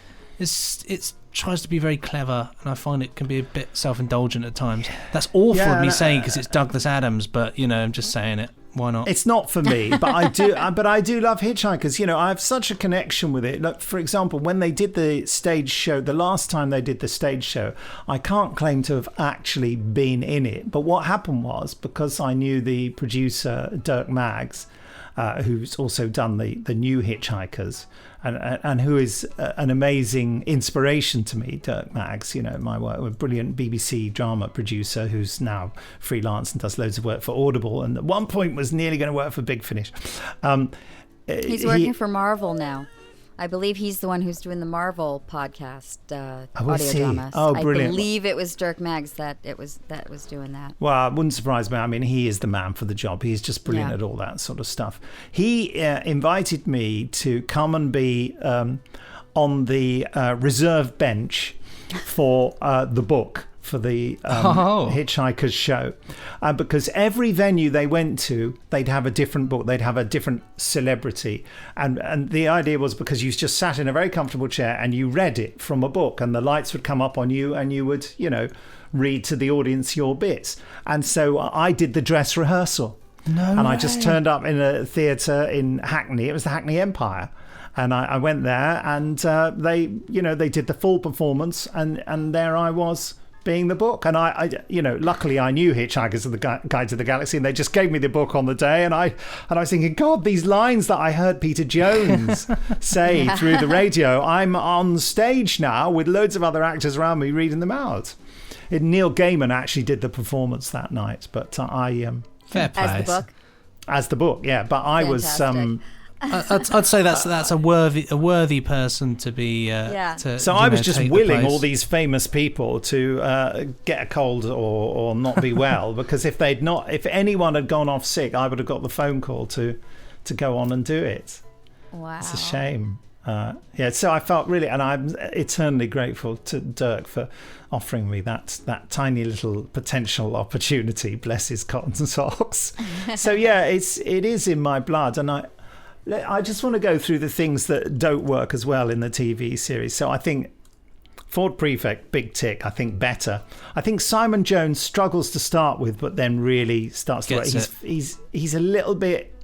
tries to be very clever, and I find it can be a bit self-indulgent at times. That's awful of me saying because it's Douglas Adams, but I'm just saying it. Why not? It's not for me, but I do. But I do love Hitchhikers. You know, I have such a connection with it. Like, for example, when they did the stage show, the last time they did the stage show, I can't claim to have actually been in it. But what happened was, because I knew the producer Dirk Maggs, who's also done the new Hitchhikers, and who is an amazing inspiration to me, Dirk Maggs, you know, my work with brilliant BBC drama producer who's now freelance and does loads of work for Audible, and at one point was nearly going to work for Big Finish. He's working for Marvel now. I believe he's the one who's doing the Marvel podcast audio drama. Oh, brilliant. I believe it was Dirk Maggs that was doing that. Well, it wouldn't surprise me. I mean, he is the man for the job. He's just brilliant at all that sort of stuff. He invited me to come and be on the reserve bench for the book for the Hitchhikers show, because every venue they went to, they'd have a different book, they'd have a different celebrity, and the idea was because you just sat in a very comfortable chair and you read it from a book, and the lights would come up on you and you would, you know, read to the audience your bits. And so I did the dress rehearsal. I just turned up in a theatre in Hackney. It was the Hackney Empire. And I went there, and they did the full performance, and there I was being the book. And I luckily I knew Hitchhikers of the Guide to the Galaxy, and they just gave me the book on the day, and I was thinking, God, these lines that I heard Peter Jones say through the radio, I'm on stage now with loads of other actors around me reading them out. Neil Gaiman actually did the performance that night, but fair play. As the book, yeah. But I Fantastic. was I'd say that's a worthy person to be. So I was just willing all these famous people to get a cold or not be well, because if anyone had gone off sick, I would have got the phone call to go on and do it. Wow, it's a shame. So I felt really, and I'm eternally grateful to Dirk for offering me that tiny little potential opportunity. Bless his cotton socks. So yeah, it is in my blood, and I just want to go through the things that don't work as well in the TV series. So I think Ford Prefect, big tick. I think better. I think Simon Jones struggles to start with, but then really starts to work. He's a little bit.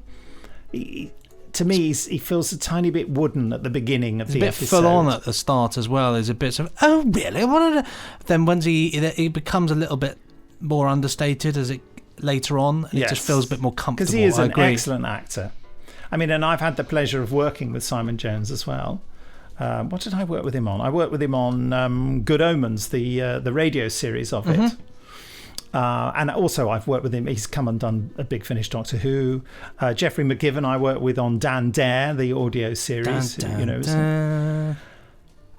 To me, he feels a tiny bit wooden at the beginning of the episode. It's a bit full on at the start as well. There's a bit of, oh really? Then once he becomes a little bit more understated as it later on, and it just feels a bit more comfortable. Because he is an excellent actor. I mean, and I've had the pleasure of working with Simon Jones as well. What did I work with him on? I worked with him on Good Omens, the radio series of it. And also I've worked with him. He's come and done a Big Finish Doctor Who. Geoffrey McGivern I worked with on Dan Dare, the audio series.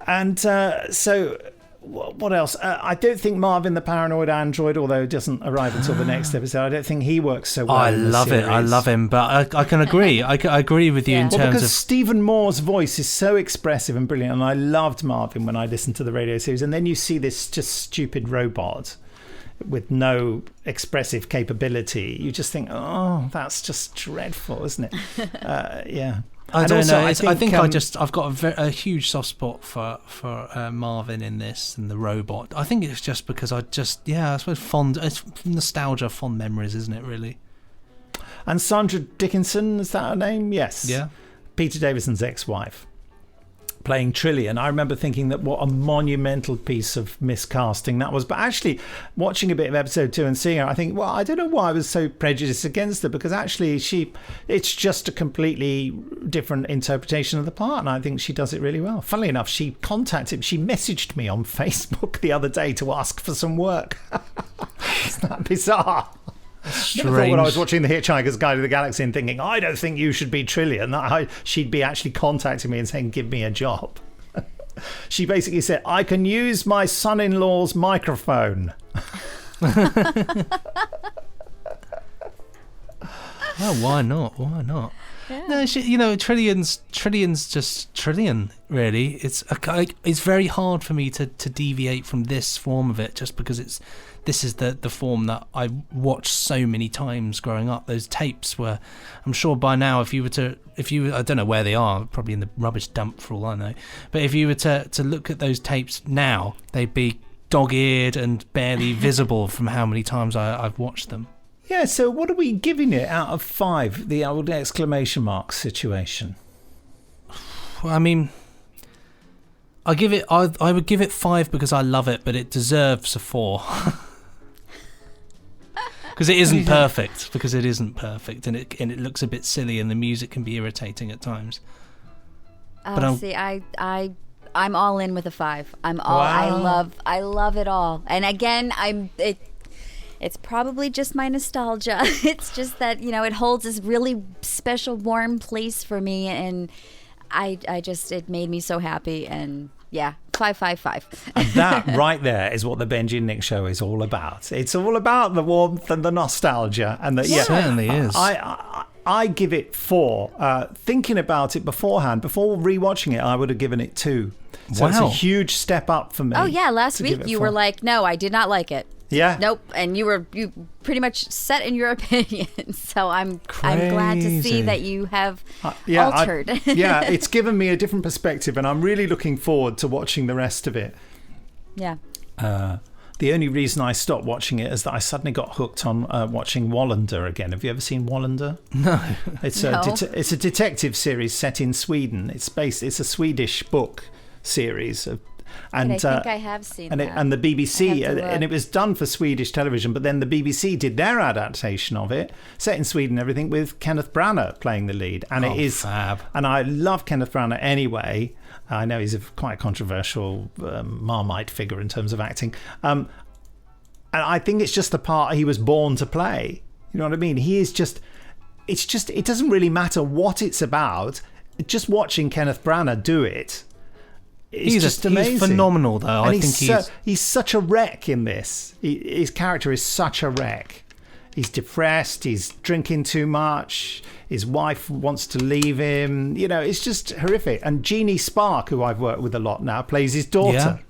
And so what else? I don't think Marvin the Paranoid Android, although it doesn't arrive until the next episode, I don't think he works so well. I love it. I love him, but I can agree. I agree with you in terms because of Stephen Moore's voice is so expressive and brilliant, and I loved Marvin when I listened to the radio series. And then you see this just stupid robot with no expressive capability. You just think, oh, that's just dreadful, isn't it? I don't know. I think I've got a huge soft spot for Marvin in this and the robot. I think it's just because I suppose it's nostalgia, fond memories, isn't it, really? And Sandra Dickinson, is that her name? Yes. Yeah. Peter Davison's ex-wife, playing Trillian. I remember thinking that what a monumental piece of miscasting that was. But actually, watching a bit of episode 2 and seeing her, I think, well, I don't know why I was so prejudiced against her, because actually it's just a completely different interpretation of the part, and I think she does it really well. Funnily enough, she messaged me on Facebook the other day to ask for some work. Isn't that bizarre? Strange. I thought when I was watching the Hitchhiker's Guide to the Galaxy and thinking, I don't think you should be Trillian, that she'd be actually contacting me and saying, give me a job. She basically said, I can use my son-in-law's microphone. Well, why not? Why not? Yeah. No, Trillian's just Trillian, really. It's very hard for me to deviate from this form of it, just because this is the form that I watched so many times growing up. Those tapes were, I'm sure by now, if you I don't know where they are, probably in the rubbish dump for all I know, but if you were to look at those tapes now, they'd be dog-eared and barely visible from how many times I've watched them. Yeah, so what are we giving it out of 5, the old exclamation mark situation? I mean, I would give it 5 because I love it, but it deserves a 4. Because it isn't perfect. Because it isn't perfect, and it looks a bit silly, and the music can be irritating at times. See, I'm all in with a 5. Wow. I love it all. And again, it's probably just my nostalgia. It's just that, it holds this really special, warm place for me, and it made me so happy. And yeah, 5. And that right there is what the Benji and Nick show is all about. It's all about the warmth and the nostalgia, and It certainly is. I give it 4. Thinking about it beforehand, before rewatching it, I would have given it 2. So it's a huge step up for me. Oh yeah, last week you were like, no, I did not like it. Yeah. Nope. And you pretty much set in your opinion. So I'm glad to see that you have altered. It's given me a different perspective, and I'm really looking forward to watching the rest of it. Yeah. The only reason I stopped watching it is that I suddenly got hooked on watching Wallander again. Have you ever seen Wallander? No. It's a detective series set in Sweden. It's a Swedish book series of. And I think I have seen that. And the BBC, and it was done for Swedish television, but then the BBC did their adaptation of it, set in Sweden, everything, with Kenneth Branagh playing the lead. And it is fab. And I love Kenneth Branagh anyway. I know he's quite a controversial Marmite figure in terms of acting. And I think it's just the part he was born to play. You know what I mean? It doesn't really matter what it's about. Just watching Kenneth Branagh do it. He's just amazing. He's phenomenal, though. And he's such a wreck in this. His character is such a wreck. He's depressed. He's drinking too much. His wife wants to leave him. It's just horrific. And Jeannie Spark, who I've worked with a lot now, plays his daughter,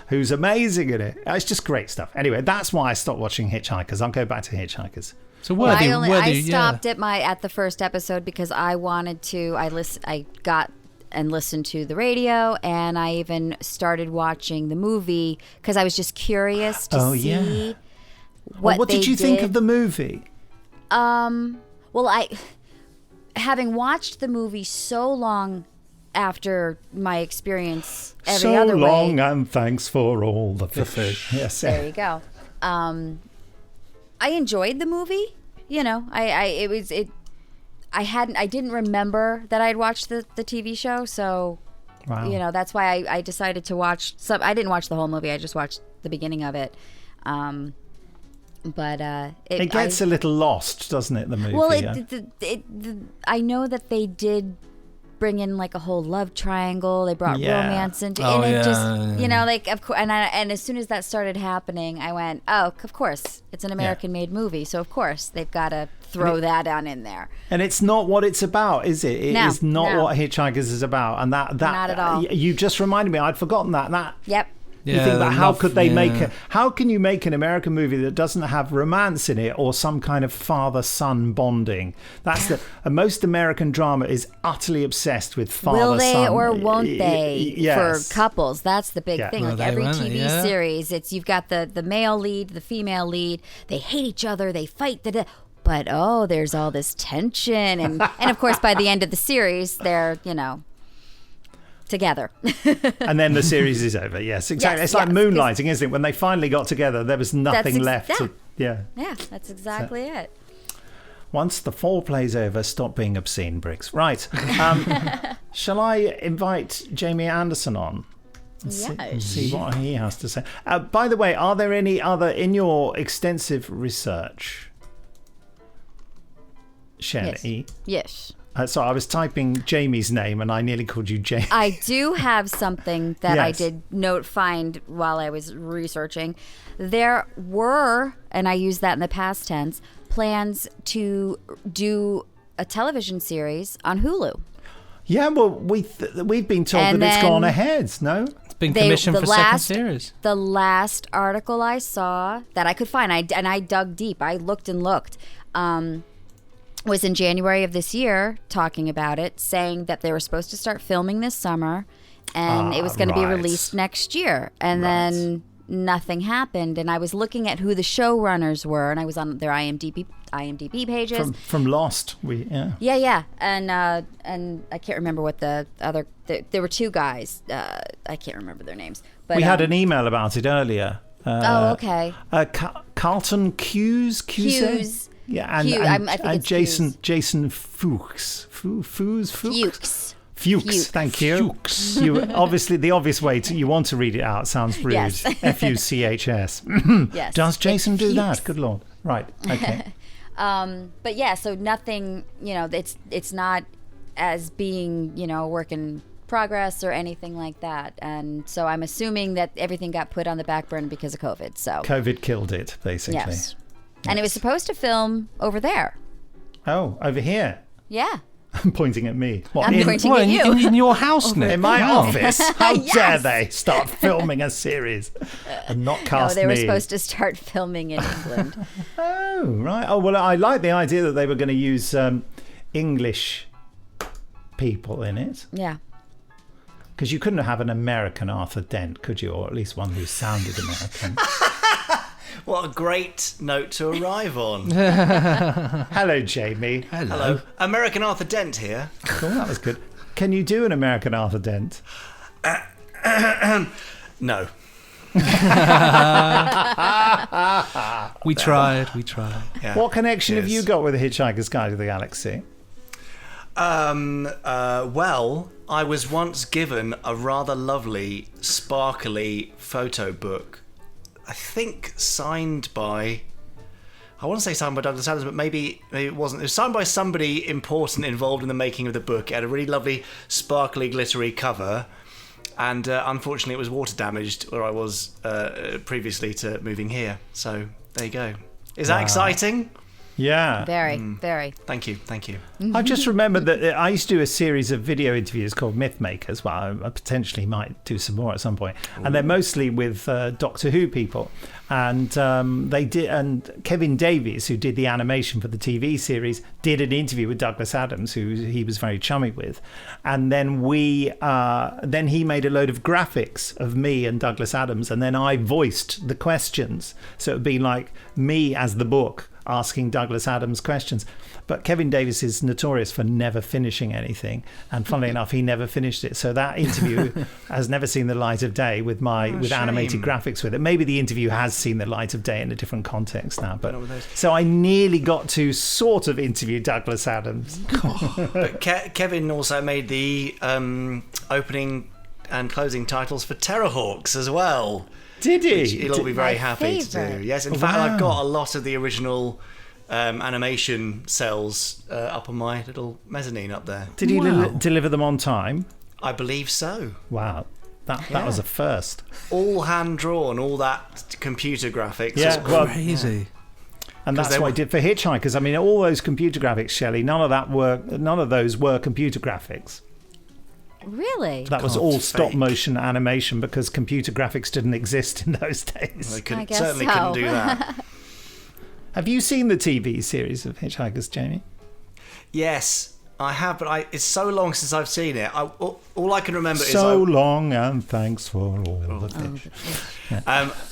who's amazing in it. It's just great stuff. Anyway, that's why I stopped watching Hitchhikers. I'll go back to Hitchhikers. So I stopped at the first episode because I wanted to. I got and listened to the radio, and I even started watching the movie because I was just curious to see what did you think of the movie? Well, having watched the movie so long after my experience every other way. So long, and thanks for all the fish. Yes, there you go. I enjoyed the movie. I didn't remember that I'd watched the TV show, so wow. That's why I decided to watch some. I didn't watch the whole movie. I just watched the beginning of it. But it gets a little lost, doesn't it? The movie. Well, I know that they did bring in like a whole love triangle. They brought romance into, and it just of course. And as soon as that started happening, I went, oh, of course, it's an American-made movie, so of course they've got to throw that on in there. And it's not what it's about, is it? It is not what Hitchhikers is about. And that not at all. You just reminded me. I'd forgotten that. Yep. You think about how can you make an American movie that doesn't have romance in it or some kind of father-son bonding? That's most American drama is utterly obsessed with father-son. Will they or won't they yes. for couples? That's the big thing. Well, like every TV yeah. series, you've got the male lead, the female lead. They hate each other. They fight. But there's all this tension, and of course by the end of the series, they're together. And then the series is over. Yes, exactly. It's like moonlighting, isn't it? When they finally got together, there was nothing left. Yeah, that's exactly it. Once the foreplay's over, stop being obscene, Briggs. Right. Shall I invite Jamie Anderson on? See what he has to say. By the way, are there any other, in your extensive research, Shelley? Yes. So I was typing Jamie's name and I nearly called you Jamie. I do have something that I did find while I was researching. There were, and I use that in the past tense, plans to do a television series on Hulu. Yeah, well, we've been told that it's gone ahead, no? It's been commissioned for second series. The last article I saw that I could find, and I dug deep, I looked and looked, was in January of this year, talking about it, saying that they were supposed to start filming this summer, and it was going to be released next year. And then nothing happened. And I was looking at who the showrunners were, and I was on their IMDb pages. From Lost, Yeah, and I can't remember what the other. There were two guys. I can't remember their names. But we had an email about it earlier. Okay. Carlton Hughes. Yeah, I think and it's Jason Fuchs. Fuchs. Fuchs, thank you. Fuchs. You obviously the obvious way you want to read it out sounds rude. Yes. Fuchs. Yes. Does Jason do that? Fuchs. Good Lord. Right. Okay. But yeah, so nothing. It's not as being a work in progress or anything like that. And so I'm assuming that everything got put on the back burner because of COVID. So COVID killed it, basically. Yes. And it was supposed to film over there. Oh, over here. Yeah. I'm pointing at me. I'm pointing at you. In your house, Nick. In my office? How Yes. dare they start filming a series and not cast me? No, they were supposed to start filming in England. Oh, right. Oh, well, I like the idea that they were going to use English people in it. Yeah. Because you couldn't have an American Arthur Dent, could you? Or at least one who sounded American. What a great note to arrive on. Hello, Jamie. Hello. American Arthur Dent here. Cool, that was good. Can you do an American Arthur Dent? No. We tried. Yeah. What connection have Yes. you got with the Hitchhiker's Guide to the Galaxy? Well, I was once given a rather lovely, sparkly photo book. I think signed by... I want to say signed by Douglas Adams, but maybe it wasn't. It was signed by somebody important involved in the making of the book. It had a really lovely, sparkly, glittery cover. And unfortunately, it was water damaged where I was previously to moving here. So there you go. Is that exciting? Yeah. Very. Thank you. I've just remembered that I used to do a series of video interviews called Myth Makers. Well, I potentially might do some more at some point. Ooh. And they're mostly with Doctor Who people. And they did, and Kevin Davies, who did the animation for the TV series, did an interview with Douglas Adams, who he was very chummy with. And then then he made a load of graphics of me and Douglas Adams, and then I voiced the questions. So it would be like me as the book asking Douglas Adams questions. But Kevin Davies is notorious for never finishing anything, and funnily enough, he never finished it. So that interview has never seen the light of day with animated graphics with it. Maybe the interview has seen the light of day in a different context now. But so I nearly got to sort of interview Douglas Adams. But Kevin also made the opening and closing titles for Terrorhawks as well. Did he? Which he'll be very happy to do. Yes, in fact, wow. I've got a lot of the original animation cells up on my little mezzanine up there. Did he deliver them on time? I believe so. Wow. That was a first. All hand drawn, all that computer graphics. Yeah, well, crazy. And that's what I did for Hitchhikers. I mean, all those computer graphics, Shelley, none of those were computer graphics. Really? That was all stop motion animation because computer graphics didn't exist in those days. They certainly couldn't do that. Have you seen the TV series of Hitchhikers, Jamie? Yes, I have, but it's so long since I've seen it. All I can remember is... So long, and thanks for all the fish.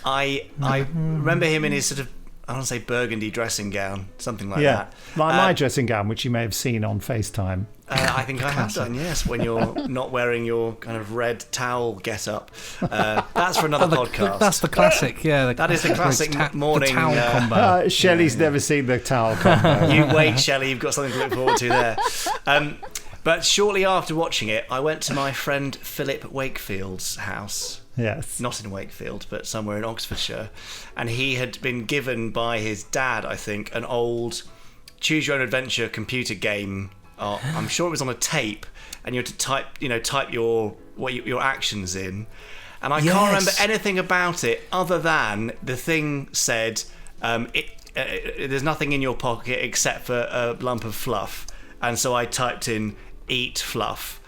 I remember him in his sort of, I want to say burgundy dressing gown, something like that. Like my dressing gown, which you may have seen on FaceTime. I think I have done, yes, when you're not wearing your kind of red towel get-up. That's for another podcast. That's the classic, yeah. That is the classic morning... The towel combo. Shelley's never seen the towel combo. You wait, Shelley, you've got something to look forward to there. But shortly after watching it, I went to my friend Philip Wakefield's house. Yes. Not in Wakefield, but somewhere in Oxfordshire. And he had been given by his dad, I think, an old Choose Your Own Adventure computer game. I'm sure it was on a tape, and you had to type your actions in. And I can't remember anything about it other than the thing said, there's nothing in your pocket except for a lump of fluff. And so I typed in eat fluff.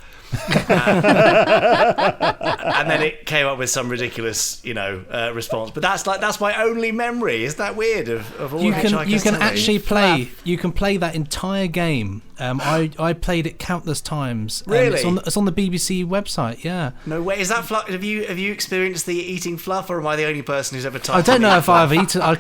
And then it came up with some ridiculous, response. But that's my only memory. Isn't that weird? Of all You can Hitchhikers actually telly? play that entire game. I played it countless times. Really? It's on the BBC website. Yeah. No way. Is that fluff? Have you experienced the eating fluff, or am I the only person who's ever typed? I don't know if fluff? I've eaten. I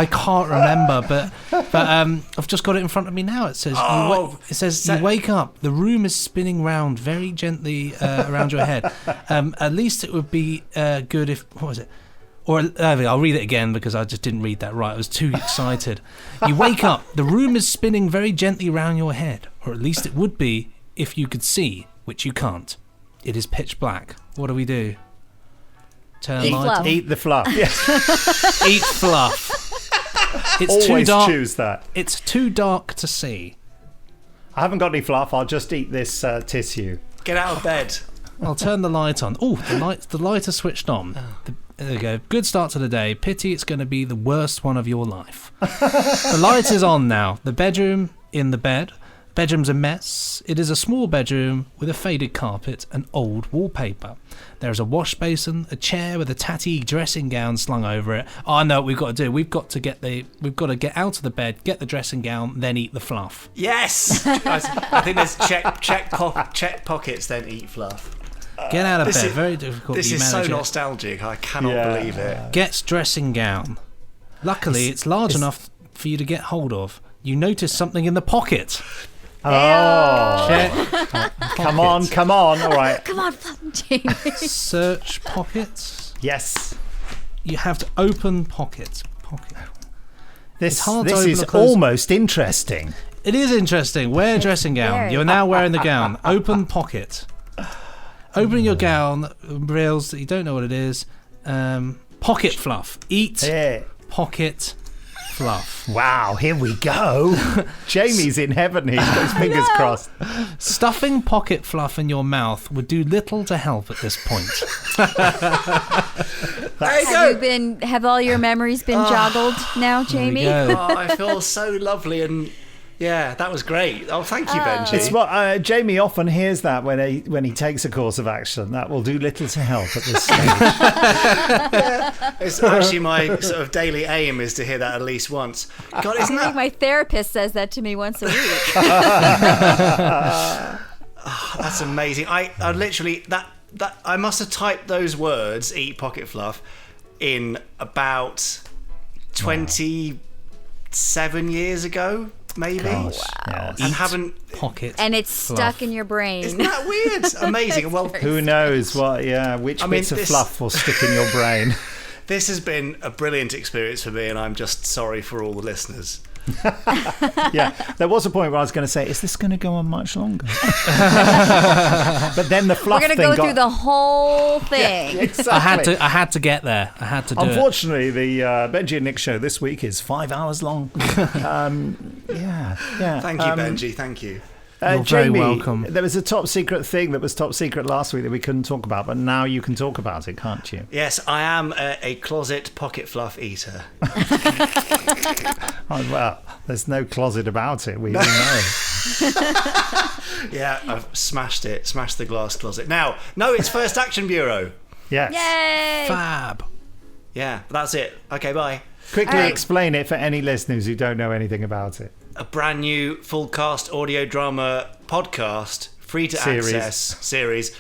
can't remember, but I've just got it in front of me now. It says you wake up. The room is spinning round very gently around your head. At least it would be good if what was it? Or I'll read it again because I just didn't read that right. I was too excited. You wake up. The room is spinning very gently round your head, or at least it would be if you could see, which you can't. It is pitch black. What do we do? Turn Eat light fluff. on. Eat the fluff. Yes. Eat fluff. It's Always too dark. choose that. It's too dark to see. I haven't got any fluff. I'll just eat this tissue. Get out of bed. I'll turn the light on. Oh, the light is switched on. There we go. Good start to the day. Pity it's going to be the worst one of your life. The light is on now. The bedroom in the bed. Bedroom's a mess. It is a small bedroom with a faded carpet and old wallpaper. There is a wash basin, a chair with a tatty dressing gown slung over it. Oh, I know what we've got to do. We've got to get out of the bed, get the dressing gown, then eat the fluff. Yes. I think there's check pockets, then eat fluff. Get out of bed. Very difficult. This to is so manage it. nostalgic. I cannot believe it. Gets dressing gown. Luckily, it's large enough for you to get hold of. You notice something in the pocket. Oh. Check. Come on. All right. Come on, Jamie. Search pockets. Yes. You have to open pocket. This hard to open is or close. almost interesting. It is interesting. Wear dressing gown. Very. You're now wearing the gown. Open pocket. Opening your gown reveals that you don't know what it is. Pocket fluff. Eat Yeah. pocket fluff. Wow, here we go. Jamie's in heaven. He's got his fingers crossed. Stuffing pocket fluff in your mouth would do little to help at this point. There you go. Have all your memories been joggled now, Jamie? There we go. Oh, I feel so lovely, and yeah, that was great. Oh, thank you, Benji. It's what Jamie often hears that when he takes a course of action. That will do little to help at this stage. It's actually my sort of daily aim is to hear that at least once. God, isn't I think that? my therapist says that to me once a week. That's amazing. I literally that I must have typed those words "eat pocket fluff" in about 27 years ago, maybe. Gosh, yes. And haven't. Pocket. And it's fluff. stuck in your brain. Isn't that weird? Amazing. Well, Who knows which bits of fluff will stick in your brain. this has been a brilliant experience for me, and I'm just sorry for all the listeners. Yeah, there was a point where I was going to say, is this going to go on much longer? But then the fluff We're going to go through the whole thing. Yeah, exactly. I had to get there. I had to do it. Unfortunately, the Benji and Nick show this week is 5 hours long. Yeah. Thank you, Benji. Thank you. You're Jamie, very welcome. There was a top secret thing that was top secret last week that we couldn't talk about, but now you can talk about it, can't you? Yes, I am a closet pocket fluff eater. Oh, well, there's no closet about it. We all know. Yeah, I've smashed the glass closet. Now, no, it's First Action Bureau. Yes. Yay! Fab. Yeah, that's it. Okay, bye. Quickly All right. explain it for any listeners who don't know anything about it. A brand new full cast audio drama podcast, free to access series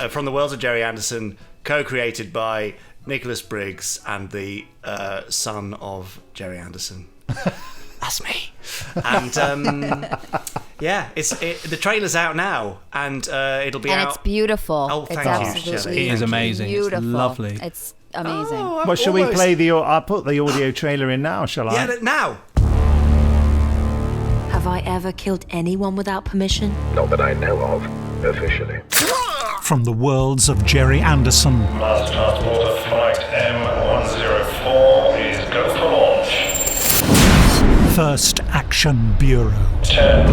from the worlds of Jerry Anderson, co-created by Nicholas Briggs and the son of Jerry Anderson. That's me. And yeah, the trailer's out now, and it'll be out. And it's beautiful. Oh, it's thank you, absolutely Shelley. It is amazing. It's beautiful. lovely. It's amazing. Oh, Well, shall we almost- play I'll put the audio trailer in now, shall I? Yeah, now. Have I ever killed anyone without permission? Not that I know of, officially. From the worlds of Jerry Anderson, Mass Transporter Flight M104 is go for launch. First Action Bureau. 10.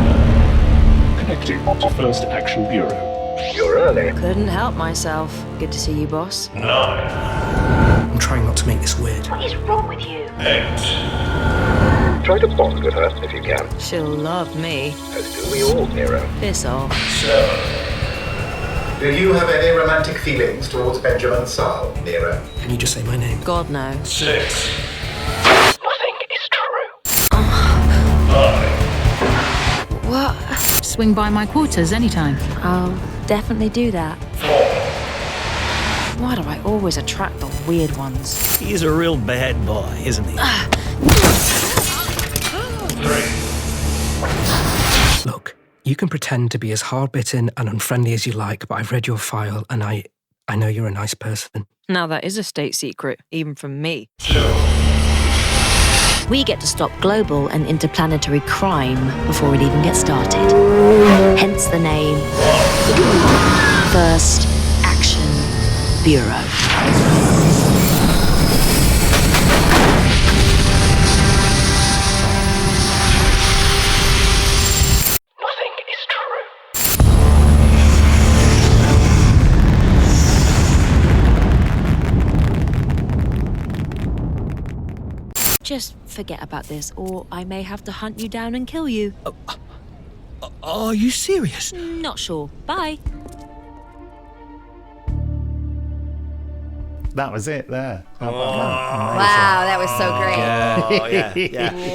Connecting to First Action Bureau. You're early. Couldn't help myself. Good to see you, boss. 9. I'm trying not to make this weird. What is wrong with you? 8. Try to bond with her if you can. She'll love me. As do we all, Nero. Piss off. 7. Do you have any romantic feelings towards Benjamin Saul, Nero? Can you just say my name? God, no. 6. Nothing is true. 5. What? Swing by my quarters anytime. I'll definitely do that. 4. Why do I always attract the weird ones? He's a real bad boy, isn't he? 3. Look, you can pretend to be as hard-bitten and unfriendly as you like, but I've read your file and I know you're a nice person. Now that is a state secret, even from me. 2. We get to stop global and interplanetary crime before it even gets started. Hence the name First Action Bureau. Nothing is true. Just forget about this, or I may have to hunt you down and kill you. Are you serious? Not sure. Bye. That was it there. Wow, that was so great. Oh, yeah.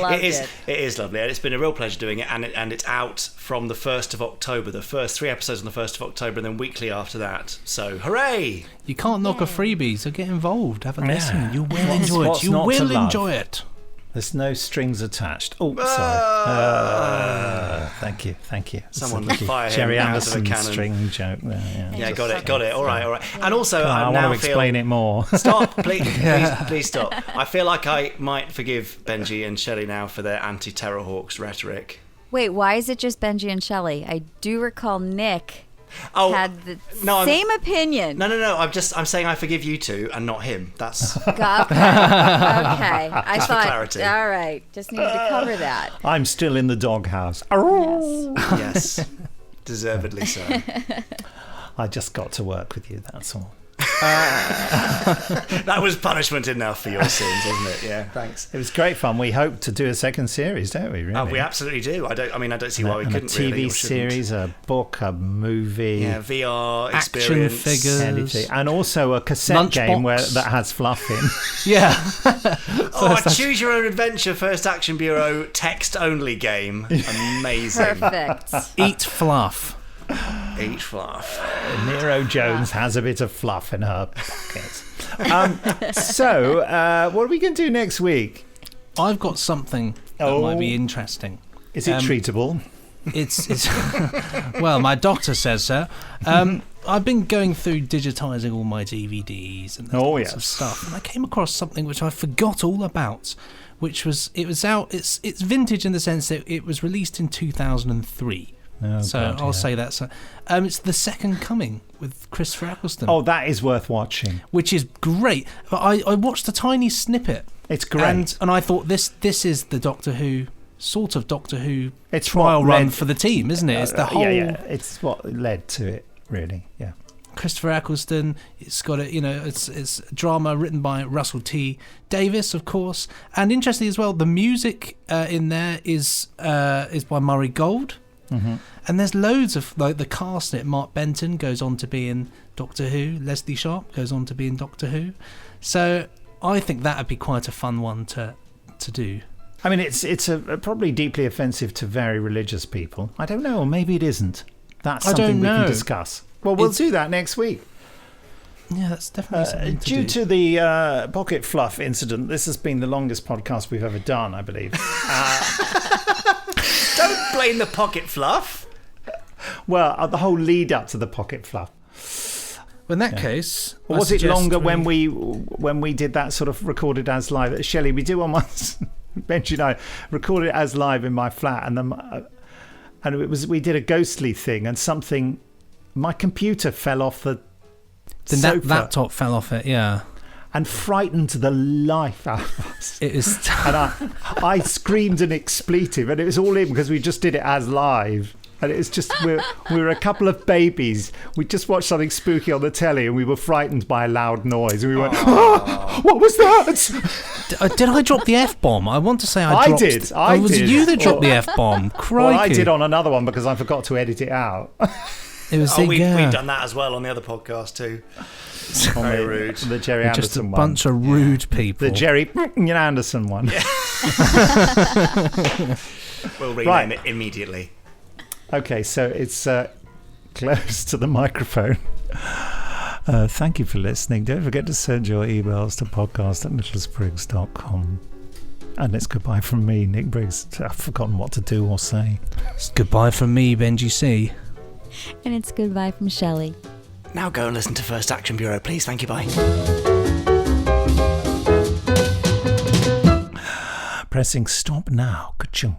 Loved It is lovely, and it's been a real pleasure doing it. And it's out from the 1st of October. The first 3 episodes on the 1st of October, and then weekly after that. So, hooray! You can't knock a freebie, so get involved. Have a listen. You will What's- enjoy what's it. You not to will love? enjoy it. There's no strings attached. Oh, sorry. Thank you. Someone It's a little fire him Jerry out of a Anderson cannon. string joke there. Yeah, got it. All right. And also, I I want now to explain it more. Stop, please stop. I feel like I might forgive Benji and Shelley now for their anti-Terror Hawks rhetoric. Wait, why is it just Benji and Shelley? I do recall Nick had the same opinion. No. I'm saying I forgive you two and not him. That's Okay. I Just for thought. clarity. All right. Just needed to cover that. I'm still in the doghouse. yes, deservedly so. I just got to work with you, that's all. That was punishment enough for your sins, wasn't it? Yeah, thanks. It was great fun. We hope to do a second series, don't we, really? We absolutely do. I don't see why we couldn't. A TV really, or shouldn't. series, a book, a movie. Yeah, VR Action experience. figures. Anything. And also a cassette Lunchbox. game that has fluff in. Yeah. Choose your own adventure First Action Bureau text only game. Amazing. Perfect. Eat fluff. Eat fluff. Nero Jones has a bit of fluff in her pockets. So, what are we going to do next week? I've got something that might be interesting. Is it treatable? It's well, my doctor says so. I've been going through digitising all my DVDs and lots of stuff, and I came across something which I forgot all about. It's vintage in the sense that it was released in 2003. I'll say that. So, it's The Second Coming with Christopher Eccleston. Oh, that is worth watching. Which is great. But I watched a tiny snippet. It's great. And I thought this is the Doctor Who it's trial run for the team, isn't it? It's the whole. Yeah. It's what led to it, really. Yeah. Christopher Eccleston. It's got it's drama written by Russell T Davies, of course, and interestingly as well, the music in there is by Murray Gold. Mm-hmm. And there's loads of the cast in it. Mark Benton goes on to be in Doctor Who. Leslie Sharp goes on to be in Doctor Who. So I think that would be quite a fun one to do. I mean, it's probably deeply offensive to very religious people. I don't know, or maybe it isn't. That's something we can discuss. Well, we'll do that next week. Yeah, that's definitely something to do. Due to the pocket fluff incident, this has been the longest podcast we've ever done, I believe. Don't blame the pocket fluff. Well, the whole lead up to the pocket fluff. Well, in that case, or was it longer when we did that sort of recorded as live? Shelley, we did one once. Benji and I recorded it as live in my flat, and we did a ghostly thing, and my computer fell off the sofa. Laptop fell off it, yeah. And frightened the life out of us. It is. And I screamed an expletive, and it was all in because we just did it as live. And it was just, we were a couple of babies. We just watched something spooky on the telly, and we were frightened by a loud noise. And we went, what was that? Did I drop the F-bomb? I want to say I dropped. did. Was it you that dropped the F-bomb? Crikey. Well, I did on another one because I forgot to edit it out. It was we've done that as well on the other podcast too. Very rude. The Jerry We're Anderson just a one. bunch of rude people. The Jerry Anderson one. Yeah. We'll rename it immediately. Okay, so it's close to the microphone. Thank you for listening. Don't forget to send your emails to podcast@nicholasbriggs.com. And it's goodbye from me, Nick Briggs. I've forgotten what to do or say. It's goodbye from me, Benji C. And it's goodbye from Shelley. Now go and listen to First Action Bureau, please. Thank you, bye. Pressing stop now. Ka-chunk.